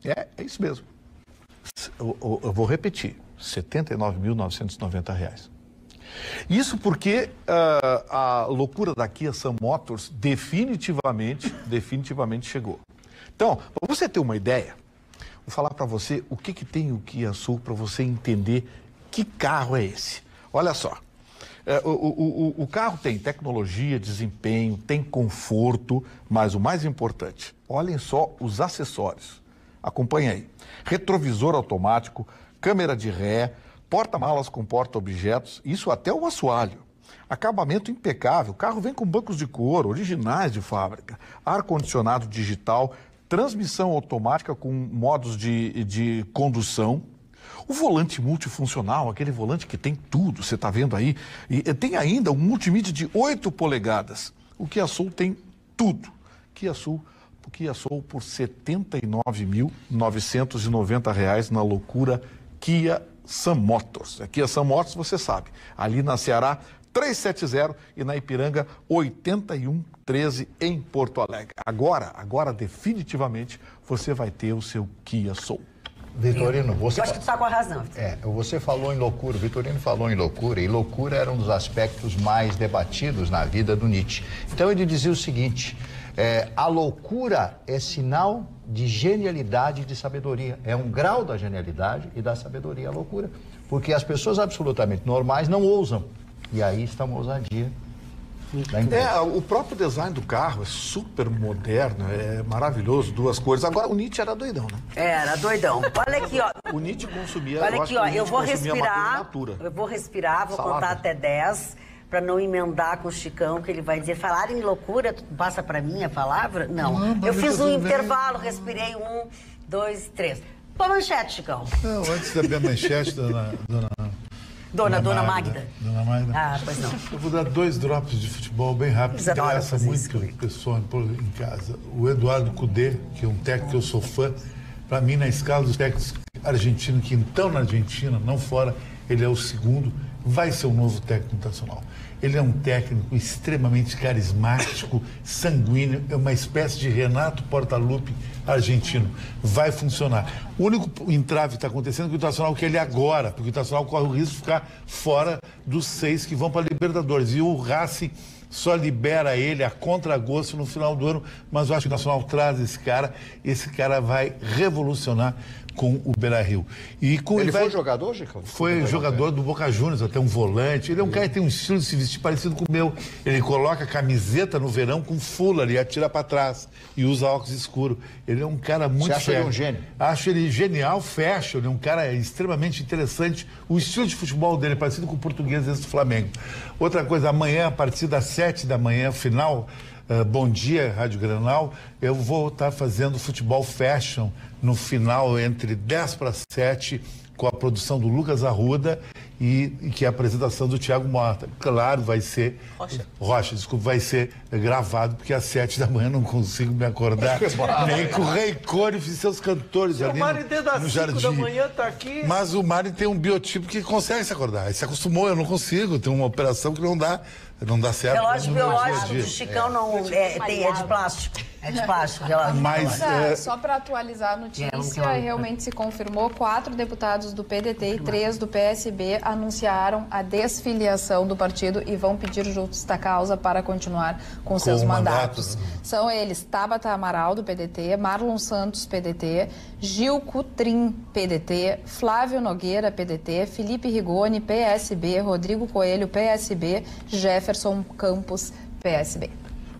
É isso mesmo. Eu vou repetir, R$ 79.990. Isso porque a loucura da Kia Sun Motors definitivamente chegou. Então, para você ter uma ideia, vou falar para você o que tem o Kia Soul para você entender que carro é esse. Olha só, o carro tem tecnologia, desempenho, tem conforto, mas o mais importante, olhem só os acessórios. Acompanhe aí. Retrovisor automático, câmera de ré, porta-malas com porta-objetos, isso até o assoalho. Acabamento impecável, o carro vem com bancos de couro, originais de fábrica, ar-condicionado digital, transmissão automática com modos de condução, o volante multifuncional, aquele volante que tem tudo, você está vendo aí, e tem ainda um multimídia de 8 polegadas. O Kia Soul tem tudo. Kia Soul por R$ 79.990 na loucura Kia Sun Motors. A Kia Sun Motors, você sabe, ali na Ceará, 370 e na Ipiranga, 8113 em Porto Alegre. Agora definitivamente, você vai ter o seu Kia Soul. Vitorino, você... Eu acho que tu está com a razão. Você falou em loucura, o Vitorino falou em loucura, e loucura era um dos aspectos mais debatidos na vida do Nietzsche. Então ele dizia o seguinte, a loucura é sinal de genialidade e de sabedoria. É um grau da genialidade e da sabedoria a loucura. Porque as pessoas absolutamente normais não ousam. E aí está uma ousadia. O próprio design do carro é super moderno, é maravilhoso, duas cores. Agora, o Nietzsche era doidão, né? Era doidão. Olha aqui, ó. O Nietzsche consumia... Olha aqui, ó, eu vou respirar, vou Salada. contar até 10, para não emendar com o Chicão, que ele vai dizer, falar em loucura, tu passa para mim a palavra? Não. Eu fiz um intervalo, respirei 1, 2, 3. Tua manchete, Chicão. Não, antes da minha manchete, Dona Magda. Dona Magda. Ah, pois não. Eu vou dar 2 drops de futebol bem rápido, que interessa muito o pessoal em casa. O Eduardo Cudê, que é um técnico que eu sou fã, para mim, na escala dos técnicos argentinos que estão na Argentina, não fora, ele é o segundo, vai ser o novo técnico internacional. Ele é um técnico extremamente carismático, sanguíneo, é uma espécie de Renato Portaluppi argentino. Vai funcionar. O único entrave que está acontecendo é que o Internacional quer ele agora, porque o Internacional corre o risco de ficar fora dos 6 que vão para a Libertadores. E o Racing só libera ele a contragosto no final do ano, mas eu acho que o Nacional traz esse cara vai revolucionar com o Beira-Rio. Ele foi jogador, Chico? Foi jogador do Boca Juniors, até um volante. Ele é um cara que tem um estilo de se vestir parecido com o meu. Ele coloca a camiseta no verão com fula ali, atira para trás e usa óculos escuros. ele é um cara muito... Você acha ele um gênio? Acho ele genial, fashion, ele é um cara extremamente interessante. O estilo de futebol dele é parecido com o português do Flamengo. Outra coisa, amanhã, a partir das 7 da manhã, final... Bom dia, Rádio Granal. Eu vou estar fazendo futebol fashion no final, entre 10 para 7, com a produção do Lucas Arruda e que é a apresentação do Thiago Mota. Claro, vai ser... Rocha, desculpa, vai ser gravado, porque às 7 da manhã não consigo me acordar. Nem com o Rei Cone e seus cantores ali no jardim. O Mário, desde as 5 da manhã, está aqui. Mas o Mário tem um biotipo que consegue se acordar. Ele se acostumou, eu não consigo. Tem uma operação que não dá certo. Relógio biológico do Chicão não é de plástico. É de plástico, relógio. Mas, só para atualizar a notícia, realmente se confirmou, 4 deputados do PDT e 3 do PSB anunciaram a desfiliação do partido e vão pedir justa causa para continuar com seus mandatos. São eles Tabata Amaral, do PDT, Marlon Santos, PDT, Gil Cutrim, PDT, Flávio Nogueira, PDT, Felipe Rigoni, PSB, Rodrigo Coelho, PSB, Jefferson Campos, PSB.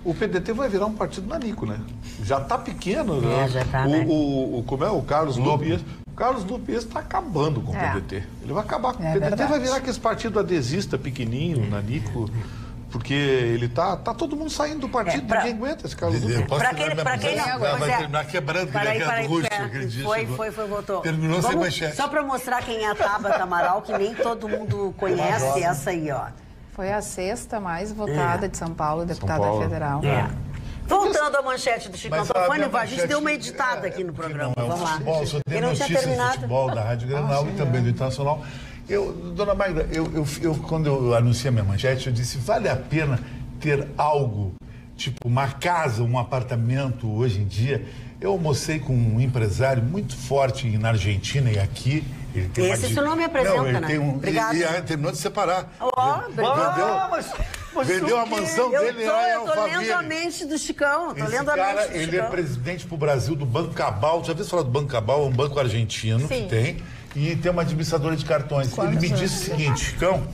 O PDT vai virar um partido nanico, né? Já está pequeno, né? Já tá, né? Como é o Carlos Lupies? O Carlos Lupies está acabando com o PDT. Ele vai acabar com o PDT, verdade. Vai virar aquele partido adesista, pequenininho, nanico, porque ele tá todo mundo saindo do partido, ninguém aguenta esse Carlos Lupies. Para quem não vai terminar quebrando, aquele Foi, voltou. Terminou sem manchete. Só para mostrar quem é a Tabata Amaral, que nem todo mundo conhece, essa aí, ó. Foi a 6ª mais votada de São Paulo, deputada federal. Voltando à manchete do Chicão Tofani, a gente deu uma editada aqui no programa. Vamos lá. Só tem notícias do futebol da Rádio Granal e também do Internacional. Dona Magda, quando eu anunciei a minha manchete, eu disse, vale a pena ter algo, tipo uma casa, um apartamento hoje em dia? Eu almocei com um empresário muito forte na Argentina e aqui. Ele tem seu nome apresenta, né? Obrigado. E terminou de separar. Vendeu a mansão dele. Eu tô lendo a mente do Chicão. Ele é presidente pro Brasil do Banco Cabal. Já ouviu falar do Banco Cabal? É um banco argentino que tem. E tem uma administradora de cartões. Ele me disse o seguinte, Chicão,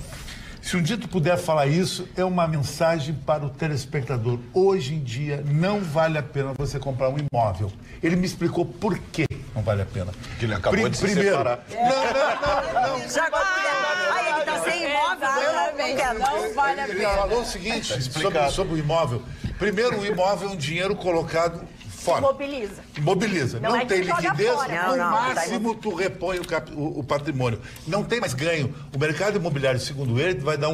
se um dia tu puder falar isso, é uma mensagem para o telespectador. Hoje em dia não vale a pena você comprar um imóvel. Ele me explicou por que não vale a pena. Porque ele acabou de se separar. Não. Já ele tá sem imóvel, não vale a pena. Ele falou o seguinte sobre o imóvel. Primeiro, o imóvel é um dinheiro colocado fora. Imobiliza. Não tem liquidez, no máximo tu repõe o patrimônio. Não tem mais ganho. O mercado imobiliário, segundo ele, vai dar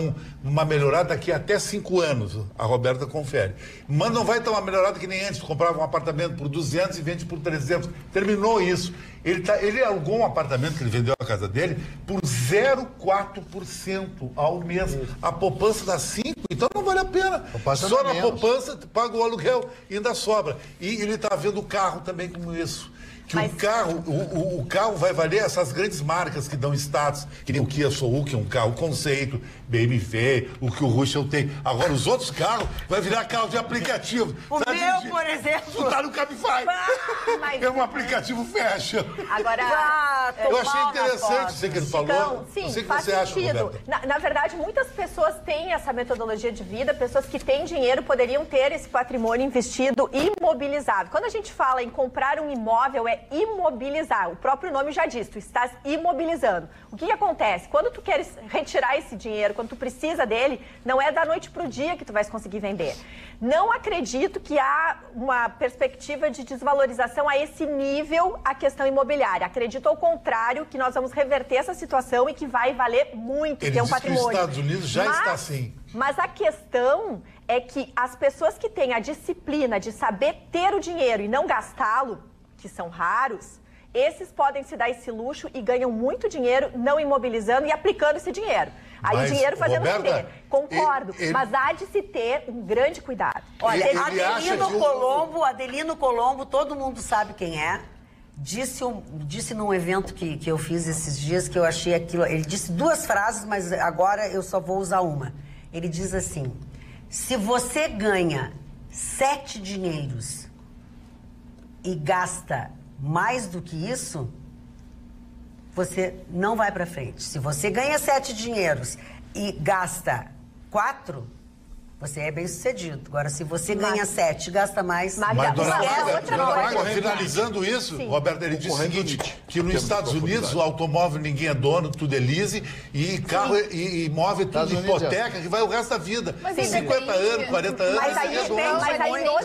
uma melhorada daqui até 5 anos. A Roberta confere. Mas não vai dar uma melhorada que nem antes. Tu comprava um apartamento por 200 e vende por 300. Terminou isso. Ele alugou um apartamento que ele vendeu a casa dele por 0,4% ao mês. A poupança dá 5%, então não vale a pena. Só na poupança tu paga o aluguel e ainda sobra. E ele está vendo o carro também como isso. Que o carro vai valer essas grandes marcas que dão status, que nem o Kia Soul, que é um carro conceito, BMW, o que o Russell tem. Agora, os outros carros vai virar carro de aplicativo. Meu, por exemplo. Tu tá no Cabify. É um aplicativo fashion. Agora, eu achei interessante isso que ele falou. Sim, não sei o que faz você sentido. acha, na verdade, muitas pessoas têm essa metodologia de vida, pessoas que têm dinheiro poderiam ter esse patrimônio investido imobilizado. Quando a gente fala em comprar um imóvel, é imobilizar. O próprio nome já diz, tu estás imobilizando. O que acontece? Quando tu queres retirar esse dinheiro, quando tu precisa dele, não é da noite para o dia que tu vais conseguir vender. Não acredito que há uma perspectiva de desvalorização a esse nível a questão imobiliária. Acredito ao contrário, que nós vamos reverter essa situação e que vai valer muito ter um patrimônio. Os Estados Unidos já está assim. Mas a questão é que as pessoas que têm a disciplina de saber ter o dinheiro e não gastá-lo, que são raros, esses podem se dar esse luxo e ganham muito dinheiro não imobilizando e aplicando esse dinheiro. Aí o dinheiro fazendo render. Concordo, mas há de se ter um grande cuidado. Olha, Adelino Colombo, todo mundo sabe quem é. Disse num evento que eu fiz esses dias que eu achei aquilo. Ele disse 2 frases, mas agora eu só vou usar uma. Ele diz assim: se você ganha 7 dinheiros e gasta mais do que isso, você não vai para frente. Se você ganha 7 dinheiros e gasta 4, você é bem sucedido. Agora, se você ganha 7, gasta mais... Mas, finalizando isso, sim, Roberto, ele disse o seguinte, que nos Estados Unidos o automóvel ninguém é dono, tudo é lease, e carro e imóvel tudo hipoteca, que vai o resto da vida. Mas 50 anos, 40 anos, mas aí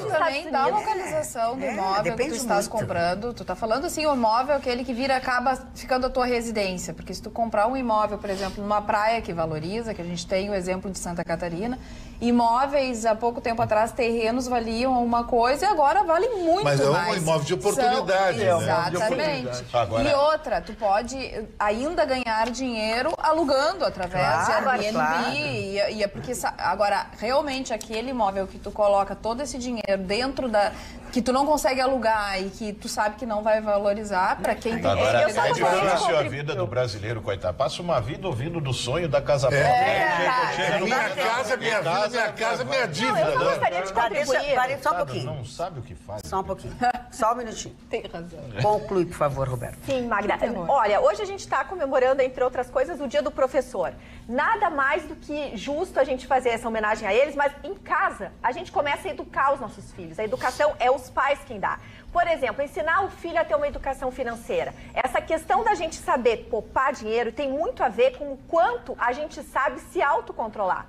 também da localização do imóvel que tu estás comprando. Tu tá falando assim, o imóvel é aquele que acaba ficando a tua residência. Porque se tu comprar um imóvel, por exemplo, numa praia que valoriza, que a gente tem o exemplo de Santa Catarina, imóveis, há pouco tempo atrás, terrenos valiam uma coisa e agora valem muito mais. Mas é um imóvel de oportunidade. Exatamente. Agora... E outra, tu pode ainda ganhar dinheiro alugando através de Airbnb. Claro. E é porque, agora, realmente, aquele imóvel que tu coloca todo esse dinheiro dentro da... que tu não consegue alugar e que tu sabe que não vai valorizar, para quem tem... Agora, é difícil a vida do brasileiro, coitado. Passa uma vida ouvindo do sonho da casa própria. Minha casa, minha vida, minha casa, minha dívida. Eu gostaria de contribuir. Só um pouquinho. Não sabe o que faz. Só um pouquinho. Só um minutinho. Tem razão. Conclui, por favor, Roberto. Sim, Magda. Olha, hoje a gente está comemorando, entre outras coisas, o Dia do Professor. Nada mais do que justo a gente fazer essa homenagem a eles, mas em casa a gente começa a educar os nossos filhos. A educação é os pais quem dá. Por exemplo, ensinar o filho a ter uma educação financeira. Essa questão da gente saber poupar dinheiro tem muito a ver com o quanto a gente sabe se autocontrolar.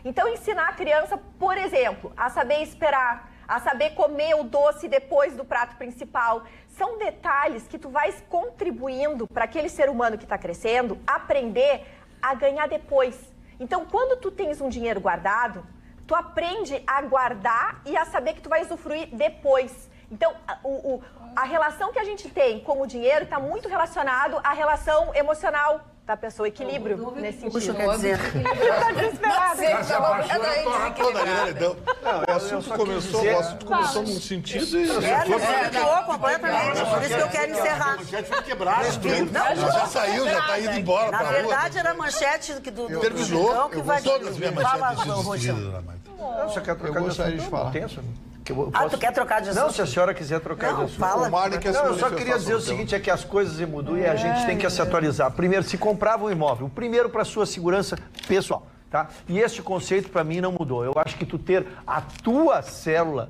Então, ensinar a criança, por exemplo, a saber esperar, a saber comer o doce depois do prato principal. São detalhes que tu vais contribuindo para aquele ser humano que está crescendo aprender a ganhar depois. Então, quando tu tens um dinheiro guardado, tu aprende a guardar e a saber que tu vai usufruir depois. Então, a relação que a gente tem com o dinheiro está muito relacionado à relação emocional da pessoa, equilíbrio nesse sentido. Quer dizer... Tá desesperado. O assunto começou num sentido e... Ficou completamente, por isso que eu quero encerrar. Já saiu, já está indo embora para a rua. Na verdade, era a manchete do Terminou, eu vou todas as minhas manchetes. Eu gostaria de falar. Tu quer trocar de assunto? Não, se a senhora quiser trocar de assunto. Fala. Eu só queria dizer o seguinte, é que as coisas mudam e a gente tem que se atualizar. Primeiro, se comprava um imóvel, primeiro para sua segurança pessoal, tá? E este conceito para mim não mudou. Eu acho que tu ter a tua célula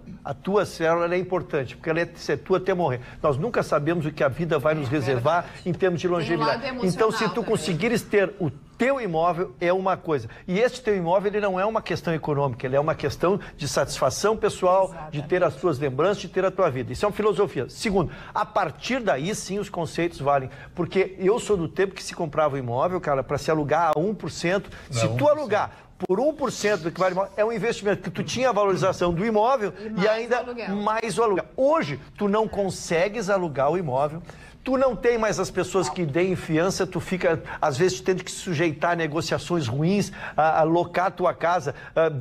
é importante, porque ela é tua até morrer. Nós nunca sabemos o que a vida vai nos reservar em termos de longevidade. Então, se tu conseguires ter o teu imóvel é uma coisa. E este teu imóvel, ele não é uma questão econômica, ele é uma questão de satisfação pessoal, exatamente, de ter as tuas lembranças, de ter a tua vida. Isso é uma filosofia. Segundo, a partir daí, sim, os conceitos valem. Porque eu sou do tempo que se comprava um imóvel, cara, para se alugar a 1%. Se tu alugar por 1% do que vale o imóvel, é um investimento que tu tinha a valorização do imóvel e ainda mais o aluguel. Hoje, tu não consegues alugar o imóvel. Tu não tem mais as pessoas que deem fiança, tu fica, às vezes, tendo que sujeitar a negociações ruins, a alocar a tua casa,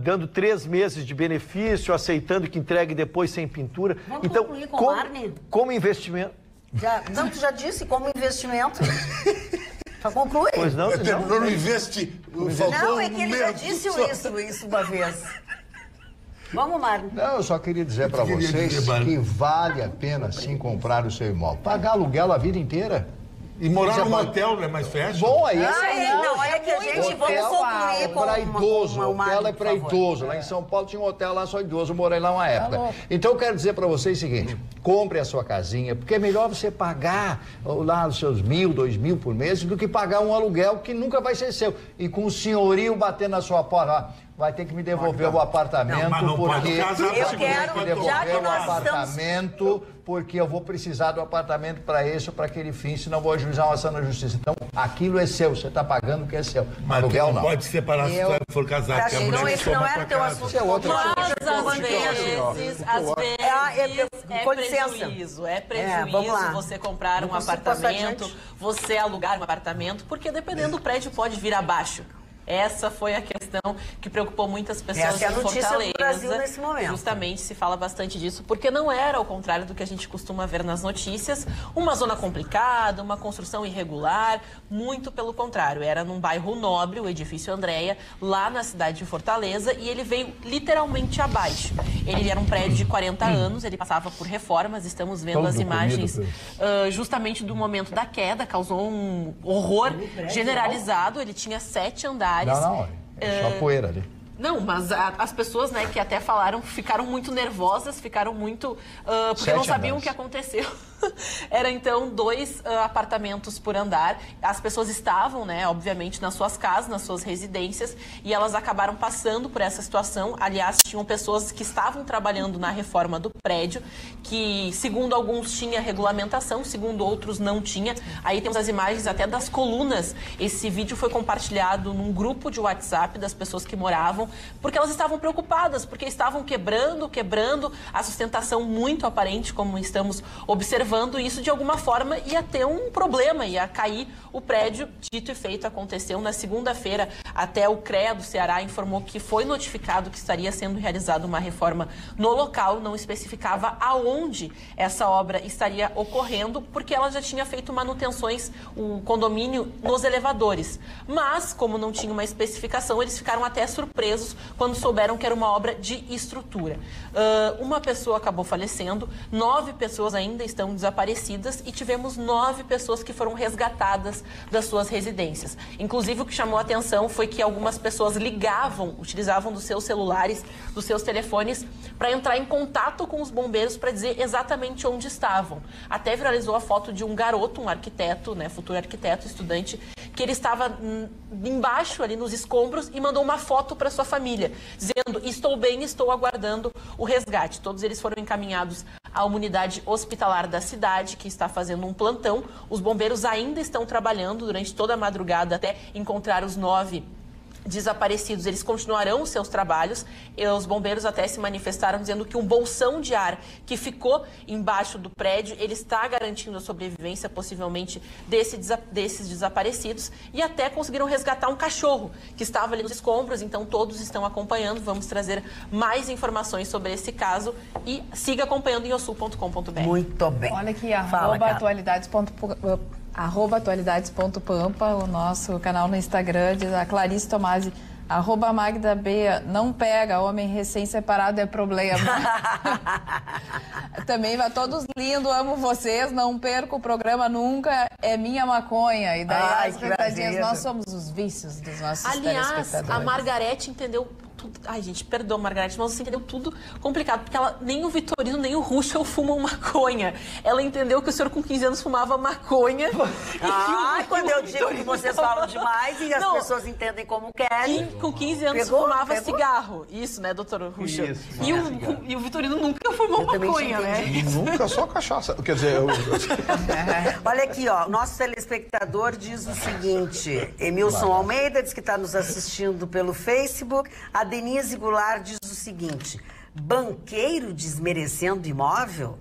dando 3 meses de benefício, aceitando que entregue depois sem pintura. Vamos então, concluir com o Marne? Como investimento... Não, tu já disse, como investimento. Só conclui. Pois não, terminou no investe... Não, é que ele já disse isso uma vez. Vamos, Mário. Não, eu só queria dizer para vocês que vale a pena sim comprar o seu imóvel. Pagar aluguel a vida inteira. E morar num hotel não é mais fashion? Bom, aí não, é que a gente vamos concluir com para idoso. O hotel é para idoso. Lá em São Paulo tinha um hotel lá só idoso, eu morei lá uma época. Então eu quero dizer para vocês o seguinte: compre a sua casinha, porque é melhor você pagar lá os seus 1.000, 2.000 por mês do que pagar um aluguel que nunca vai ser seu. E com o senhorio batendo na sua porta, vai ter que me devolver o apartamento, porque eu quero devolver o apartamento, porque eu vou precisar do apartamento para isso, para aquele fim, senão vou ajuizar uma ação na justiça. Então, aquilo é seu, você está pagando o que é seu. Mas aluguel não. Pode separar se for casado. Não, esse não é teu assunto. É prejuízo você comprar um apartamento, você alugar um apartamento, porque dependendo do prédio pode vir abaixo. Essa foi a questão que preocupou muitas pessoas em Fortaleza. Do Brasil nesse momento. Justamente se fala bastante disso, porque não era ao contrário do que a gente costuma ver nas notícias, uma zona complicada, uma construção irregular, muito pelo contrário. Era num bairro nobre, o edifício Andréia, lá na cidade de Fortaleza, e ele veio literalmente abaixo. Ele era um prédio de 40 anos, ele passava por reformas, estamos vendo as imagens justamente do momento da queda, causou um horror generalizado, ele tinha 7 andares. Não, é só poeira ali. Não, mas as pessoas, né, que até falaram, ficaram muito nervosas, ficaram muito... porque não sabiam o que aconteceu. Era, então, 2 apartamentos por andar. As pessoas estavam, né, obviamente, nas suas casas, nas suas residências, e elas acabaram passando por essa situação. Aliás, tinham pessoas que estavam trabalhando na reforma do prédio, que, segundo alguns, tinha regulamentação, segundo outros, não tinha. Aí temos as imagens até das colunas. Esse vídeo foi compartilhado num grupo de WhatsApp das pessoas que moravam, porque elas estavam preocupadas, porque estavam quebrando a sustentação muito aparente, como estamos observando, e isso de alguma forma ia ter um problema, ia cair o prédio. Dito e feito, aconteceu na segunda-feira. Até o CREA do Ceará informou que foi notificado que estaria sendo realizada uma reforma no local, não especificava aonde essa obra estaria ocorrendo, porque ela já tinha feito manutenções, o condomínio, nos elevadores. Mas, como não tinha uma especificação, eles ficaram até surpresos quando souberam que era uma obra de estrutura. Uma pessoa acabou falecendo, 9 pessoas ainda estão desaparecidas e tivemos 9 pessoas que foram resgatadas das suas residências. Inclusive, o que chamou a atenção foi que algumas pessoas utilizavam dos seus celulares, dos seus telefones, para entrar em contato com os bombeiros para dizer exatamente onde estavam. Até viralizou a foto de um garoto, um arquiteto, né, futuro arquiteto, estudante, que ele estava embaixo ali nos escombros e mandou uma foto para sua família, dizendo: estou bem, estou aguardando o resgate. Todos eles foram encaminhados à unidade hospitalar da cidade, que está fazendo um plantão. Os bombeiros ainda estão trabalhando durante toda a madrugada até encontrar os 9 desaparecidos. Eles continuarão os seus trabalhos. Os bombeiros até se manifestaram dizendo que um bolsão de ar que ficou embaixo do prédio, ele está garantindo a sobrevivência, possivelmente, desses desaparecidos, e até conseguiram resgatar um cachorro que estava ali nos escombros. Então todos estão acompanhando. Vamos trazer mais informações sobre esse caso e siga acompanhando em yosul.com.br. Muito bem. Olha aqui, @atualidades.pampa, o nosso canal no Instagram, diz a Clarice Tomasi, @Magda Bea, não pega, homem recém-separado é problema. Também vai todos lindos, amo vocês, não perco o programa nunca, é minha maconha. E daí as coitadinhas, nós somos os vícios dos nossos telespectadores. Aliás, a Margarete entendeu tudo. Ai, gente, perdoa, Margarete, mas você entendeu tudo complicado, porque nem o Vitorino, nem o Ruschel fumam maconha. Ela entendeu que o senhor com 15 anos fumava maconha. Quando eu digo que vocês falam demais e as pessoas entendem como querem. Com 15 anos fumava cigarro. Isso, né, doutor Ruschel? E o Vitorino nunca fumou maconha, né? Nunca, só cachaça. Quer dizer, Olha aqui, ó, nosso telespectador diz o seguinte: Emilson Almeida diz que está nos assistindo pelo Facebook. A Denise Goulart diz o seguinte: banqueiro desmerecendo imóvel?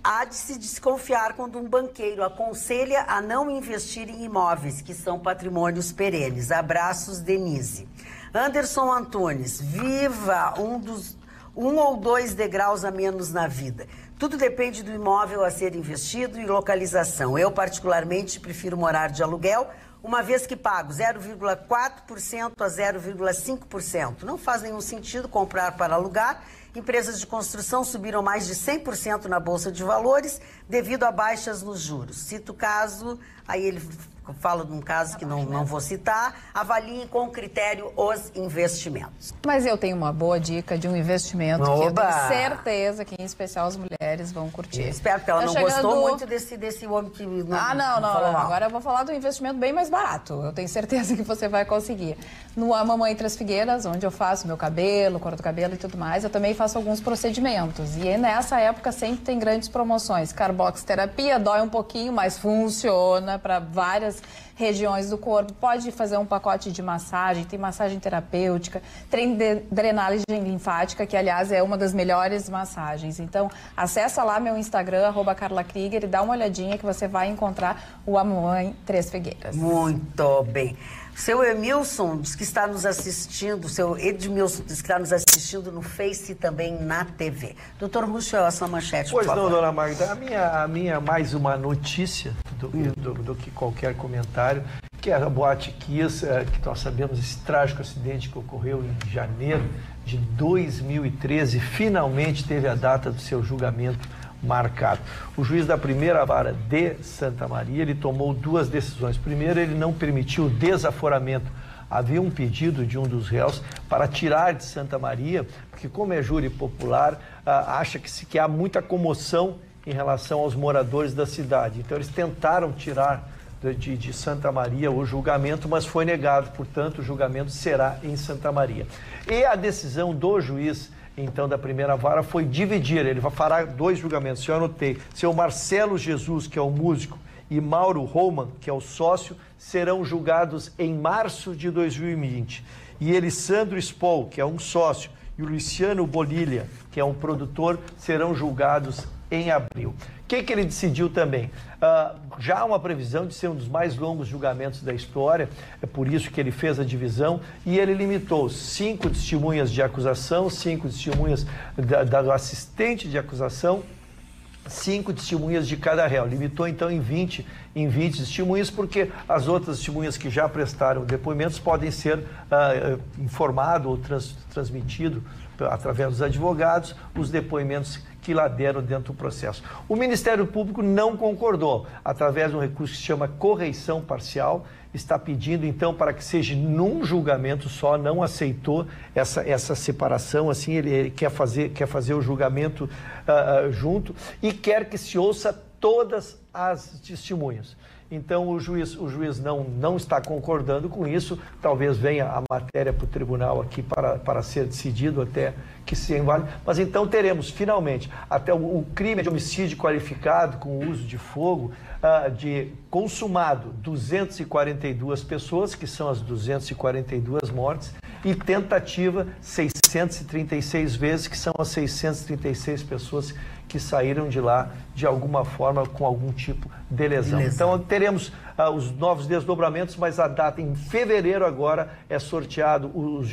Há de se desconfiar quando um banqueiro aconselha a não investir em imóveis, que são patrimônios perenes. Abraços, Denise. Anderson Antunes: viva um ou 2 degraus a menos na vida. Tudo depende do imóvel a ser investido e localização. Eu, particularmente, prefiro morar de aluguel, uma vez que pago 0,4% a 0,5%. Não faz nenhum sentido comprar para alugar. Empresas de construção subiram mais de 100% na Bolsa de Valores devido a baixas nos juros. Cito o caso, aí ele fala de um caso que não vou citar. Avaliem com critério os investimentos. Mas eu tenho uma boa dica de um investimento que eu tenho certeza que, em especial, as mulheres vão curtir. Espero, porque ela não gostou muito desse homem que não Agora eu vou falar de um investimento bem mais barato. Eu tenho certeza que você vai conseguir. No Mamãe Três Figueiras, onde eu faço meu cabelo, cor do cabelo e tudo mais, eu também faço alguns procedimentos. E nessa época sempre tem grandes promoções. Carboxterapia dói um pouquinho, mas funciona para várias regiões do corpo. Pode fazer um pacote de massagem, tem massagem terapêutica, treino de drenagem linfática, que aliás é uma das melhores massagens. Então, acessa lá meu Instagram, @CarlaKrieger, e dá uma olhadinha que você vai encontrar o Mamãe Três Figueiras. Muito bem. Seu Emilson diz que está nos assistindo, seu Edmilson diz que está nos assistindo no Face e também na TV. Doutor Ruschel, a sua manchete, por favor. Pois não, dona Magda, a minha mais uma notícia do que qualquer comentário, que é a Boate Kiss, que nós sabemos esse trágico acidente que ocorreu em janeiro de 2013, finalmente teve a data do seu julgamento marcado. O juiz da primeira vara de Santa Maria, ele tomou 2 decisões. Primeiro, ele não permitiu o desaforamento havia um pedido de um dos réus para tirar de Santa Maria, porque como é júri popular, acha que há muita comoção em relação aos moradores da cidade. Então eles tentaram tirar de Santa Maria o julgamento, mas foi negado, portanto o julgamento será em Santa Maria. E a decisão do juiz, então, da primeira vara foi dividir, ele fará 2 julgamentos, eu anotei, seu Marcelo Jesus, que é o músico, e Mauro Roman, que é o sócio, serão julgados em março de 2020. E Elisandro Spoll, que é um sócio, e o Luciano Bolilha, que é um produtor, serão julgados em abril. O que ele decidiu também? Já há uma previsão de ser um dos mais longos julgamentos da história, é por isso que ele fez a divisão, e ele limitou 5 testemunhas de acusação, 5 testemunhas do assistente de acusação, 5 testemunhas de cada réu. Limitou então em 20 testemunhas, porque as outras testemunhas que já prestaram depoimentos podem ser informado ou transmitido através dos advogados os depoimentos que lá deram dentro do processo. O Ministério Público não concordou, através de um recurso que se chama correição parcial, está pedindo então para que seja num julgamento só, não aceitou essa separação, assim, ele quer fazer o julgamento junto e quer que se ouça todas as testemunhas. Então o juiz não está concordando com isso, talvez venha a matéria para o tribunal aqui para ser decidido até que se invale, mas então teremos finalmente até o crime de homicídio qualificado com uso de fogo, de consumado 242 pessoas, que são as 242 mortes, e tentativa 636 vezes, que são as 636 pessoas que saíram de lá de alguma forma com algum tipo de lesão. Então teremos os novos desdobramentos, mas a data em fevereiro agora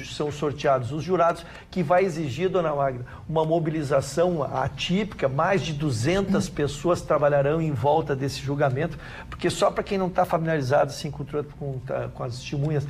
são sorteados os jurados, que vai exigir, dona Magda, uma mobilização atípica, mais de 200 pessoas trabalharão em volta desse julgamento, porque só para quem não está familiarizado assim, com as testemunhas,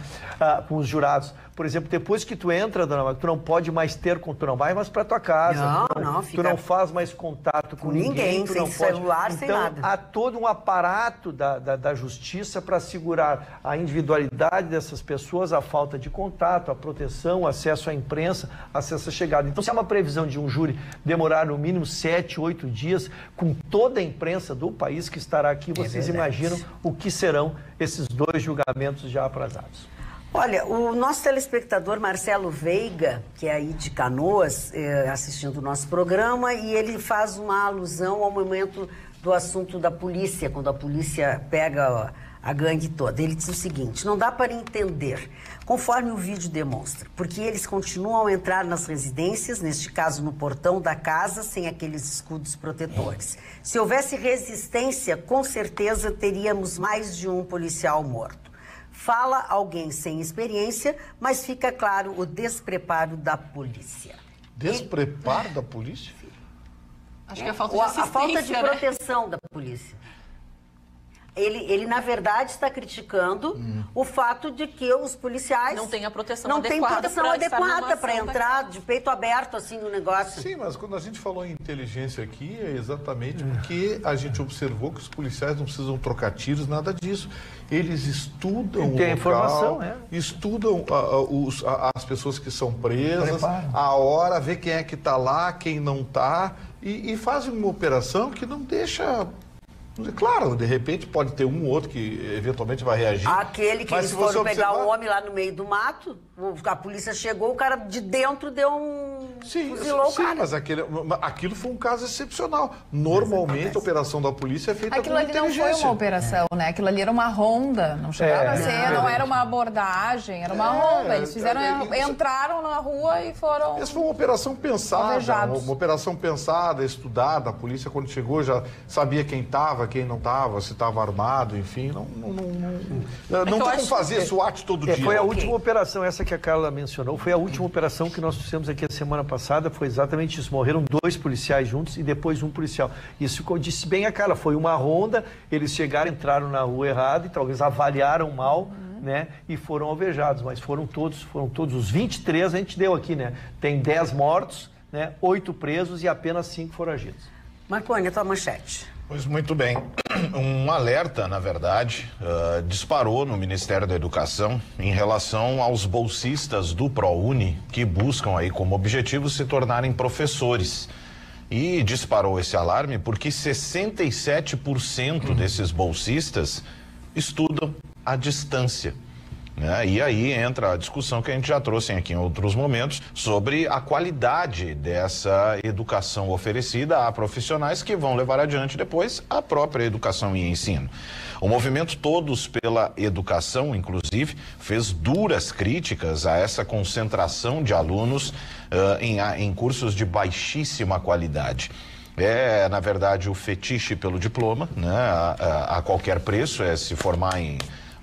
com os jurados, por exemplo, depois que tu entra, dona Magda, tu não pode mais tu não vai mais para tua casa, tu não faz mais contato com ninguém, tu sem não celular, pode. sem então, nada. Há todo um aparato da justiça para assegurar a individualidade dessas pessoas, a falta de contato, a proteção, o acesso à imprensa, acesso à chegada. Então, se há uma previsão de um júri demorar no mínimo 7, 8 dias, com toda a imprensa do país que estará aqui, vocês imaginam o que serão esses 2 julgamentos já aprazados. Olha, o nosso telespectador Marcelo Veiga, que é aí de Canoas, assistindo o nosso programa, e ele faz uma alusão ao momento do assunto da polícia, quando a polícia pega a gangue toda. Ele diz o seguinte: não dá para entender, conforme o vídeo demonstra, porque eles continuam a entrar nas residências, neste caso no portão da casa, sem aqueles escudos protetores. Se houvesse resistência, com certeza teríamos mais de um policial morto. Fala alguém sem experiência, mas fica claro o despreparo da polícia. Despreparo da polícia? Acho que é a falta de assistência, a falta de proteção da polícia. Ele, na verdade, está criticando o fato de que os policiais não têm a proteção adequada para entrar de peito aberto assim no negócio. Sim, mas quando a gente falou em inteligência aqui, é exatamente porque a gente observou que os policiais não precisam trocar tiros, nada disso. Eles estudam o local, estudam as pessoas que são presas, a hora, vê quem é que está lá, quem não está, e fazem uma operação que não deixa... Claro, de repente pode ter um ou outro que eventualmente vai reagir. Aquele que eles foram pegar um homem lá no meio do mato, a polícia chegou, o cara de dentro deu um... fuzilou o cara. Mas aquilo foi um caso excepcional. Normalmente a operação da polícia é feita com inteligência. Aquilo ali não foi uma operação, né? Aquilo ali era uma ronda, não chegava a ser, não era uma abordagem, era uma ronda. Eles entraram na rua e foram... Essa foi uma operação pensada, uma operação pensada, estudada. A polícia, quando chegou, já sabia quem estava, quem não estava, se estava armado, enfim. Não tem como fazer SWAT todo dia. Foi a última operação, essa que a Carla mencionou, foi a última operação que nós fizemos aqui a semana passada, foi exatamente isso. Morreram 2 policiais juntos e depois um policial. Isso que eu disse bem a Carla, foi uma ronda, eles chegaram, entraram na rua errada e talvez avaliaram mal, né? E foram alvejados, mas foram todos os 23, a gente deu aqui, né? Tem 10 mortos, né? 8 presos e apenas 5 foragidos. Marconi, a tua manchete. Pois muito bem. Um alerta, na verdade, disparou no Ministério da Educação em relação aos bolsistas do ProUni que buscam aí como objetivo se tornarem professores. E disparou esse alarme porque 67% desses bolsistas estudam à distância. Né? E aí entra a discussão que a gente já trouxe aqui em outros momentos sobre a qualidade dessa educação oferecida a profissionais que vão levar adiante depois a própria educação e ensino. O movimento Todos pela Educação, inclusive, fez duras críticas a essa concentração de alunos em cursos de baixíssima qualidade. É, na verdade, o fetiche pelo diploma, né? A qualquer preço, se formar em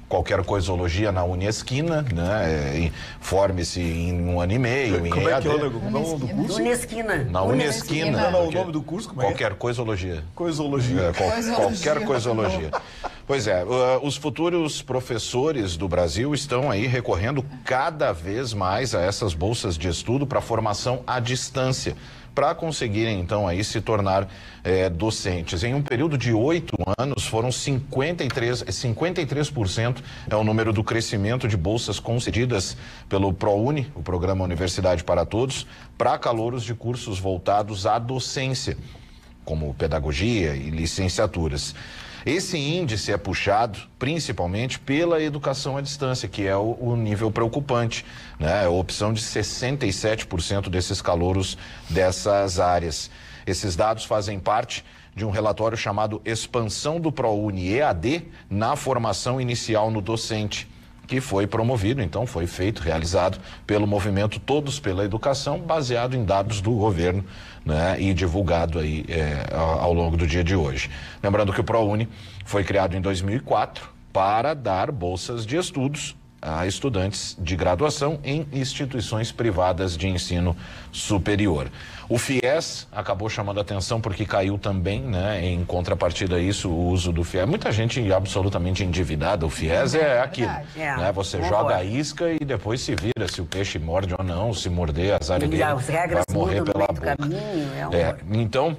qualquer coisologia na Unesquina, né? Forme-se em 1 ano e meio, em Como EAD. É que é o nome do curso? Unesquina. Na Unesquina. Não, o nome do curso, como é? Qualquer coisologia. Coisologia. Qualquer coisologia. Pois é, os futuros professores do Brasil estão aí recorrendo cada vez mais a essas bolsas de estudo para formação à distância, para conseguirem, então, aí se tornar docentes. Em um período de 8 anos, foram 53% é o número do crescimento de bolsas concedidas pelo ProUni, o Programa Universidade para Todos, para calouros de cursos voltados à docência, como pedagogia e licenciaturas. Esse índice é puxado principalmente pela educação à distância, que é o nível preocupante, né? A opção de 67% desses calouros dessas áreas. Esses dados fazem parte de um relatório chamado Expansão do ProUni EAD na formação inicial no docente, que foi promovido, então foi realizado pelo movimento Todos pela Educação, baseado em dados do governo, né, e divulgado aí ao longo do dia de hoje. Lembrando que o ProUni foi criado em 2004 para dar bolsas de estudos a estudantes de graduação em instituições privadas de ensino superior. O FIES acabou chamando a atenção porque caiu também, né? Em contrapartida a isso, o uso do FIES. Muita gente absolutamente endividada. O FIES é aquilo, né? Você joga a isca e depois se vira se o peixe morde ou não. Se morder, azar dele, vai morrer pela boca. Então,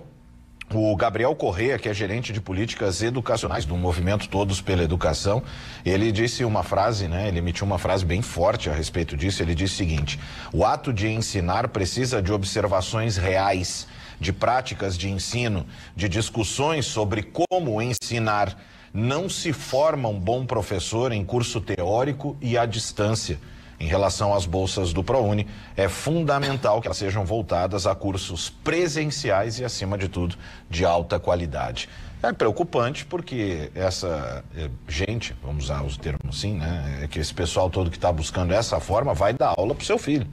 o Gabriel Corrêa, que é gerente de políticas educacionais do movimento Todos pela Educação, ele disse uma frase, né? Ele emitiu uma frase bem forte a respeito disso. Ele disse o seguinte: o ato de ensinar precisa de observações reais, de práticas de ensino, de discussões sobre como ensinar. Não se forma um bom professor em curso teórico e à distância. Em relação às bolsas do ProUni, é fundamental que elas sejam voltadas a cursos presenciais e, acima de tudo, de alta qualidade. É preocupante porque essa gente, vamos usar os termos assim, né? Que esse pessoal todo que está buscando essa forma vai dar aula para o seu filho.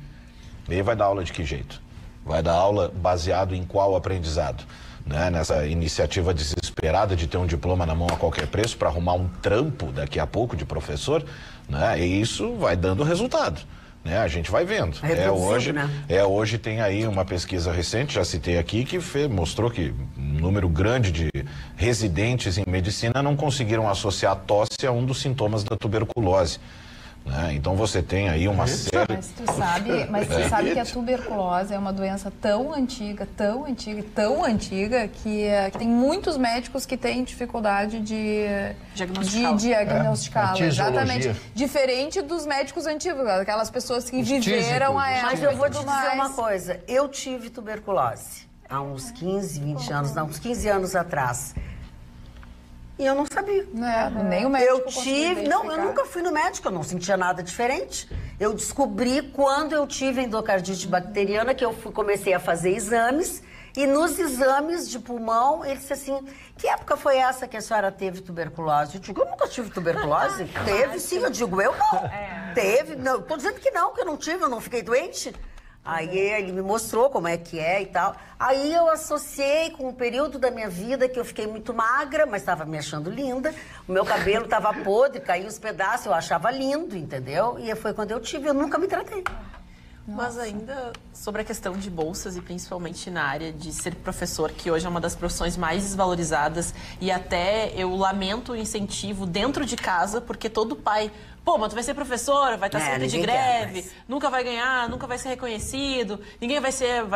E vai dar aula de que jeito? Vai dar aula baseado em qual aprendizado? Né? Nessa iniciativa desesperada de ter um diploma na mão a qualquer preço para arrumar um trampo daqui a pouco de professor, né? E isso vai dando resultado, né? A gente vai vendo. Hoje tem aí uma pesquisa recente, já citei aqui, que mostrou que um número grande de residentes em medicina não conseguiram associar tosse a um dos sintomas da tuberculose. Né? Então você tem aí uma série... Mas tu sabe que a tuberculose é uma doença tão antiga, que tem muitos médicos que têm dificuldade de diagnosticá-la. Exatamente. Diferente dos médicos antigos, aquelas pessoas que viveram a época. Mas eu vou te dizer uma coisa, eu tive tuberculose há uns 15, 20 anos, uns 15 anos atrás. E eu não sabia. Nem o médico. Eu nunca fui no médico, eu não sentia nada diferente. Eu descobri quando eu tive endocardite bacteriana, que eu comecei a fazer exames, e nos exames de pulmão, ele disse assim: que época foi essa que a senhora teve tuberculose? Eu digo: eu nunca tive tuberculose. Teve sim, eu digo: eu não. Teve, não, tô dizendo que eu não tive, eu não fiquei doente. Aí ele me mostrou como é que é e tal. Aí eu associei com um período da minha vida que eu fiquei muito magra, mas estava me achando linda. O meu cabelo estava podre, caiu os pedaços, eu achava lindo, entendeu? E foi quando eu tive, eu nunca me tratei. Mas ainda sobre a questão de bolsas e principalmente na área de ser professor, que hoje é uma das profissões mais desvalorizadas, e até eu lamento o incentivo dentro de casa, porque todo pai Pô, mas tu vai ser professor, vai estar sempre de greve, nunca vai ganhar, nunca vai ser reconhecido, ninguém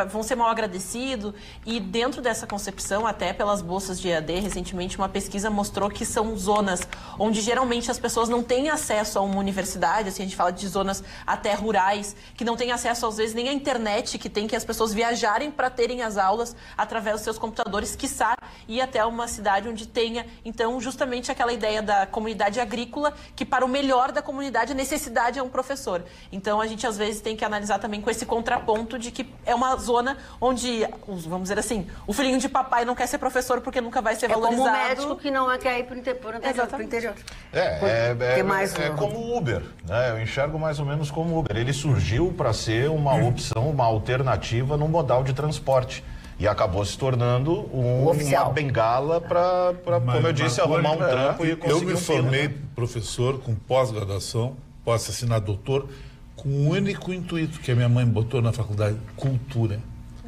vão ser mal agradecidos. E dentro dessa concepção, até pelas bolsas de EAD, recentemente uma pesquisa mostrou que são zonas onde geralmente as pessoas não têm acesso a uma universidade, assim, a gente fala de zonas até rurais, que não têm acesso às vezes nem à internet, que tem que as pessoas viajarem para terem as aulas através dos seus computadores, quiçá ir até uma cidade onde tenha, então, justamente aquela ideia da comunidade agrícola, que para o melhor da comunidade a necessidade é um professor. Então a gente às vezes tem que analisar também com esse contraponto de que é uma zona onde, vamos dizer assim, o filhinho de papai não quer ser professor porque nunca vai ser valorizado. Como o médico que não quer ir para o interior. É como o Uber, né? Eu enxergo mais ou menos como o Uber. Ele surgiu para ser uma opção, uma alternativa no modal de transporte. E acabou se tornando uma bengala para, como eu disse, arrumar um trampo e conseguir Eu me formei professor com pós-graduação, posso assinar doutor, com o único intuito que a minha mãe botou na faculdade, cultura.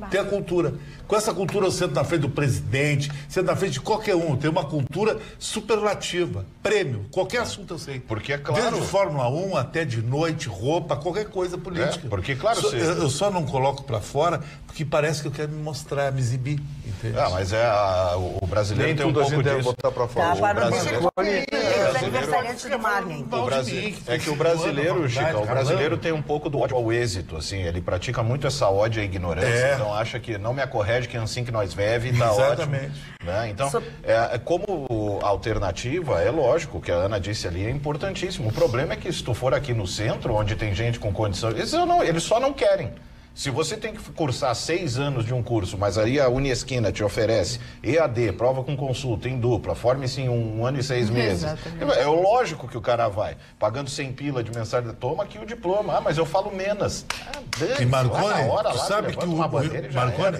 Tem a cultura. Com essa cultura eu sento na frente do presidente, sento na frente de qualquer um. Tem uma cultura superlativa, prêmio, qualquer assunto eu sei. Porque é claro... Desde Fórmula 1 até de noite, roupa, qualquer coisa política. Porque claro... Eu só não coloco pra fora porque parece que eu quero me mostrar, me exibir. Entende? Mas o brasileiro tem um pouco disso. Botar pra fora. Os aniversariantes do Marlin. É que o brasileiro, Chica, o brasileiro tem um pouco do ódio ao êxito, assim. Ele pratica muito essa ódio à ignorância. Então acha que não me acorrege que é assim que nós vive, tá Exatamente. Ótimo. Né? Então, como alternativa, é lógico que a Ana disse ali, é importantíssimo. O problema é que se tu for aqui no centro, onde tem gente com condição, eles só não querem. Se você tem que cursar 6 anos de um curso, mas aí a Uniesquina te oferece EAD, prova com consulta em dupla, forme-se em 1 ano e 6 meses. É lógico que o cara vai, pagando 100 pila de mensalidade, toma aqui o diploma. Mas eu falo menos. E Marconi, sabe que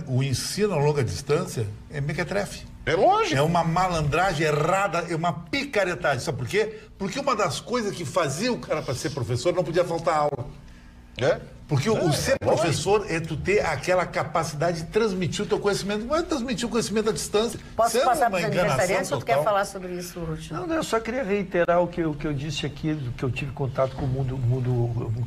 o ensino a longa distância é mequetrefe. É lógico. É uma malandragem errada, é uma picaretagem. Sabe por quê? Porque uma das coisas que fazia o cara para ser professor não podia faltar aula. Porque o ser professor é tu ter aquela capacidade de transmitir o teu conhecimento, não é transmitir o conhecimento à distância. Posso passar para os aniversariantes ou tu quer falar sobre isso, Ruth? Não, eu só queria reiterar o que eu disse aqui, que eu tive contato com o mundo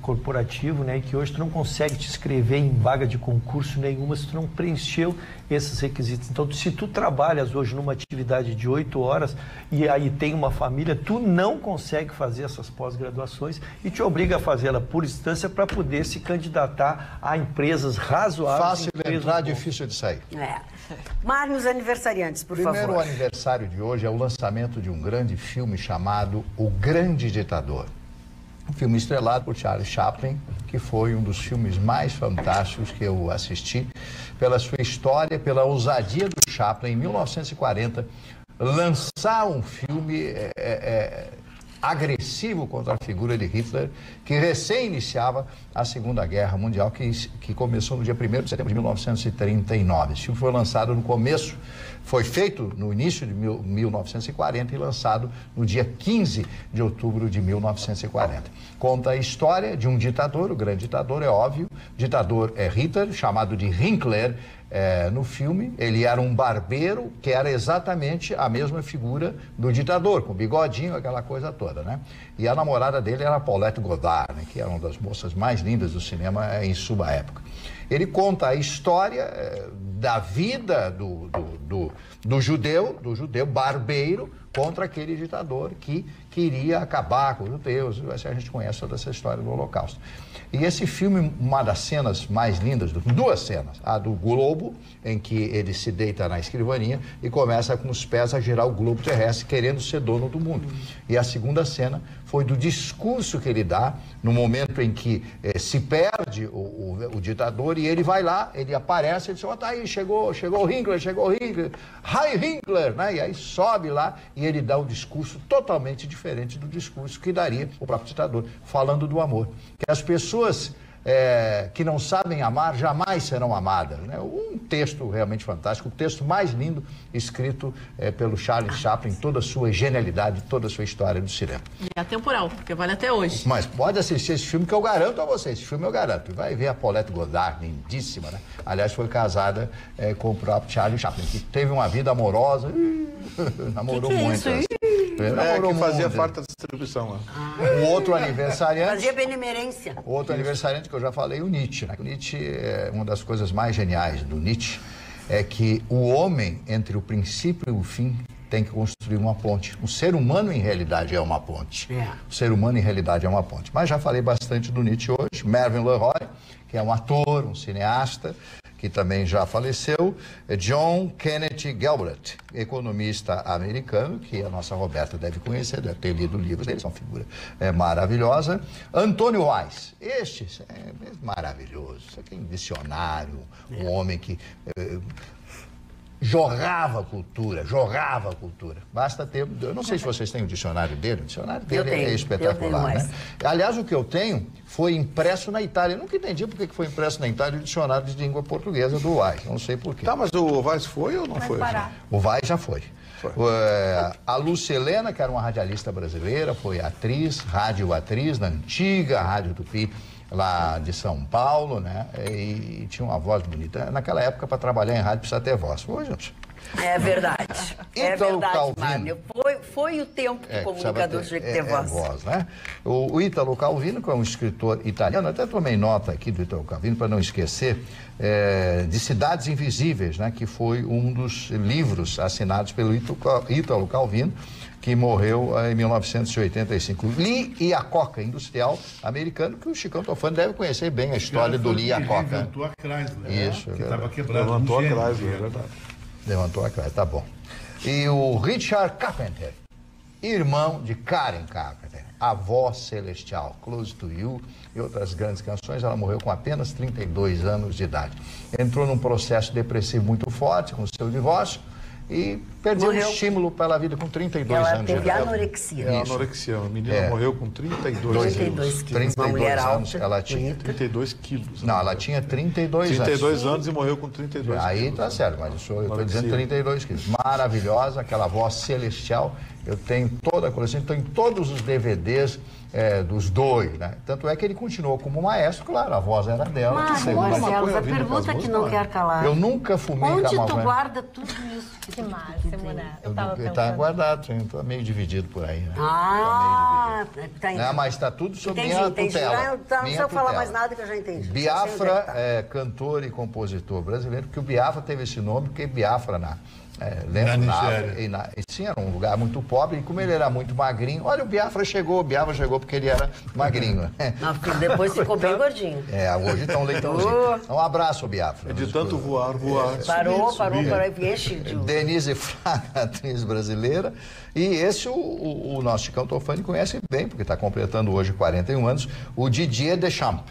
corporativo, né, e que hoje tu não consegue te inscrever em vaga de concurso nenhuma se tu não preencheu esses requisitos. Então, se tu trabalhas hoje numa atividade de 8 horas e aí tem uma família, tu não consegue fazer essas pós-graduações e te obriga a fazê-la por instância para poder se candidatar a empresas razoáveis. Fácil de entrar, difícil de sair. Marne, os aniversariantes, por favor. Primeiro aniversário de hoje é o lançamento de um grande filme chamado O Grande Ditador. Um filme estrelado por Charlie Chaplin, que foi um dos filmes mais fantásticos que eu assisti, pela sua história, pela ousadia do Chaplin, em 1940, lançar um filme agressivo contra a figura de Hitler, que recém iniciava a Segunda Guerra Mundial, que começou no dia 1º de setembro de 1939. Esse filme foi lançado no começo, foi feito no início de 1940 e lançado no dia 15 de outubro de 1940. Conta a história de um ditador, o grande ditador, é óbvio. O ditador é Hitler, chamado de Himmler. No filme, ele era um barbeiro que era exatamente a mesma figura do ditador, com bigodinho, aquela coisa toda, né? E a namorada dele era Paulette Goddard, né, que era uma das moças mais lindas do cinema em sua época. Ele conta a história da vida do judeu barbeiro contra aquele ditador que queria acabar com os judeus. A gente conhece toda essa história do Holocausto. E esse filme, uma das cenas mais lindas, duas cenas, a do globo, em que ele se deita na escrivaninha e começa com os pés a girar o globo terrestre, querendo ser dono do mundo. E a segunda cena foi do discurso que ele dá, no momento em que se perde o ditador, e ele vai lá, ele aparece, ele diz, tá aí, chegou o Himmler, Hi Himmler, né? E aí sobe lá e ele dá um discurso totalmente diferente do discurso que daria o próprio ditador, falando do amor. Que as pessoas que não sabem amar jamais serão amadas, né? Um texto realmente fantástico, o texto mais lindo escrito pelo Charlie Chaplin, toda a sua genialidade, toda a sua história do cinema. E é atemporal, porque vale até hoje. Mas pode assistir esse filme que eu garanto a vocês, esse filme eu garanto. E vai ver a Paulette Goddard, lindíssima, né? Aliás, foi casada com o próprio Charlie Chaplin, que teve uma vida amorosa, namorou muito. que fazia parte da distribuição. O outro aniversariante... Fazia benemerência. O outro aniversariante que eu já falei, o Nietzsche. Né? O Nietzsche, uma das coisas mais geniais do Nietzsche é que o homem, entre o princípio e o fim, tem que construir uma ponte. O ser humano, em realidade, é uma ponte. O ser humano, em realidade, é uma ponte. Mas já falei bastante do Nietzsche hoje. Mervyn LeRoy, que é um ator, um cineasta, que também já faleceu. John Kenneth Galbraith, economista americano, que a nossa Roberta deve conhecer, deve ter lido livros dele, é uma figura maravilhosa. Antônio Weiss, este é maravilhoso. Isso aqui é um dicionário, um homem que... jorrava cultura. Basta ter... Eu não sei se vocês têm o dicionário dele. O dicionário dele é espetacular, né? Aliás, o que eu tenho foi impresso na Itália. Eu nunca entendi por que foi impresso na Itália o dicionário de língua portuguesa do Weiss. Não sei por quê. Tá, mas o Weiss foi ou não foi? O Weiss já foi. A Lúcia Helena, que era uma radialista brasileira, foi atriz, radioatriz na antiga Rádio Tupi, lá de São Paulo, né? E tinha uma voz bonita. Naquela época, para trabalhar em rádio, precisa ter voz. Hoje, é verdade. Ítalo Calvino. Foi o tempo que o comunicador tinha que ter voz. Né? O Ítalo Calvino, que é um escritor italiano, até tomei nota aqui do Ítalo Calvino, para não esquecer, de Cidades Invisíveis, né? Que foi um dos livros assinados pelo Ítalo Calvino, que morreu em 1985. Lee Iacocca, industrial americano, que o Chicão Tofani deve conhecer bem a história do Lee Iacocca. Levantou a Chrysler. Isso. Que estava quebrado. Levantou a Chrysler, é verdade. Levantou a Chrysler, tá bom. E o Richard Carpenter, irmão de Karen Carpenter, A Voz Celestial, Close to You e outras grandes canções. Ela morreu com apenas 32 anos de idade. Entrou num processo depressivo muito forte com o seu divórcio e perdeu o estímulo pela vida com 32 anos de idade. Ela teve anorexia. Anorexia. A menina morreu com 32 quilos. 32 anos ela tinha. 32 quilos. Não, ela tinha 32 anos. 32 anos e morreu com 32 quilos. Aí tá certo, mas eu estou dizendo 32 quilos. Maravilhosa, aquela voz celestial. Eu tenho toda a coleção, estou em todos os DVDs dos dois, né? Tanto é que ele continuou como maestro, claro, a voz era dela. Mas, Marcelo, a pergunta que não quer calar. Eu nunca fumei Onde tu guarda tudo isso? Que massa, Moná. Eu tava pensando. Tá guardado, tá meio dividido por aí, né? Tá não, mas tá tudo sob minha tutela. Não precisa falar mais nada que eu já entendi. Biafra é cantor e compositor brasileiro, porque o Biafra teve esse nome, porque Biafra na Nigéria. Sim, era um lugar muito pobre, e como ele era muito magrinho, olha, o Biafra chegou porque ele era magrinho. Não, porque depois ficou bem gordinho. Hoje tá um leitãozinho. Um abraço, Biafra. De tanto voar. Parou, enche de... Denise Fraga, atriz brasileira. E esse o nosso Chicão Tofani conhece bem, porque está completando hoje 41 anos, o Didier Deschamps.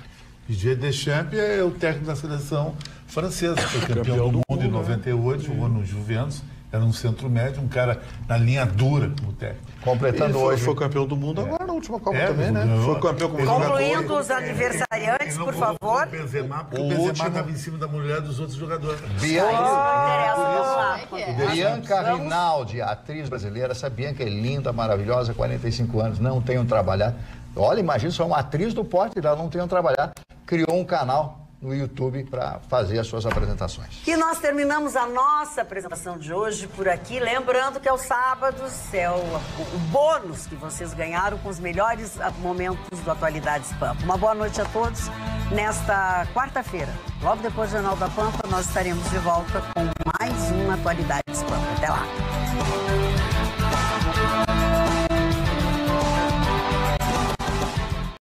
Didier Deschamps é o técnico da seleção francesa, foi campeão do mundo em 98, jogou no Juventus, era um centro médio, um cara na linha dura como técnico. Completando hoje. Foi campeão do mundo agora na última Copa também, né? Foi campeão como Concluindo os adversariantes, por favor. O Benzema, porque o Benzema estava em cima da mulher dos outros jogadores. Bianca Rinaldi, atriz brasileira. Essa Bianca é linda, maravilhosa, 45 anos, não tem trabalhado. Olha, imagina só uma atriz do porte dela, não tem trabalhado. Criou um canal no YouTube para fazer as suas apresentações. E nós terminamos a nossa apresentação de hoje por aqui, lembrando que aos sábados é o bônus que vocês ganharam com os melhores momentos do Atualidades Pampa. Uma boa noite a todos. Nesta quarta-feira, logo depois do Jornal da Pampa, nós estaremos de volta com mais um Atualidades Pampa. Até lá.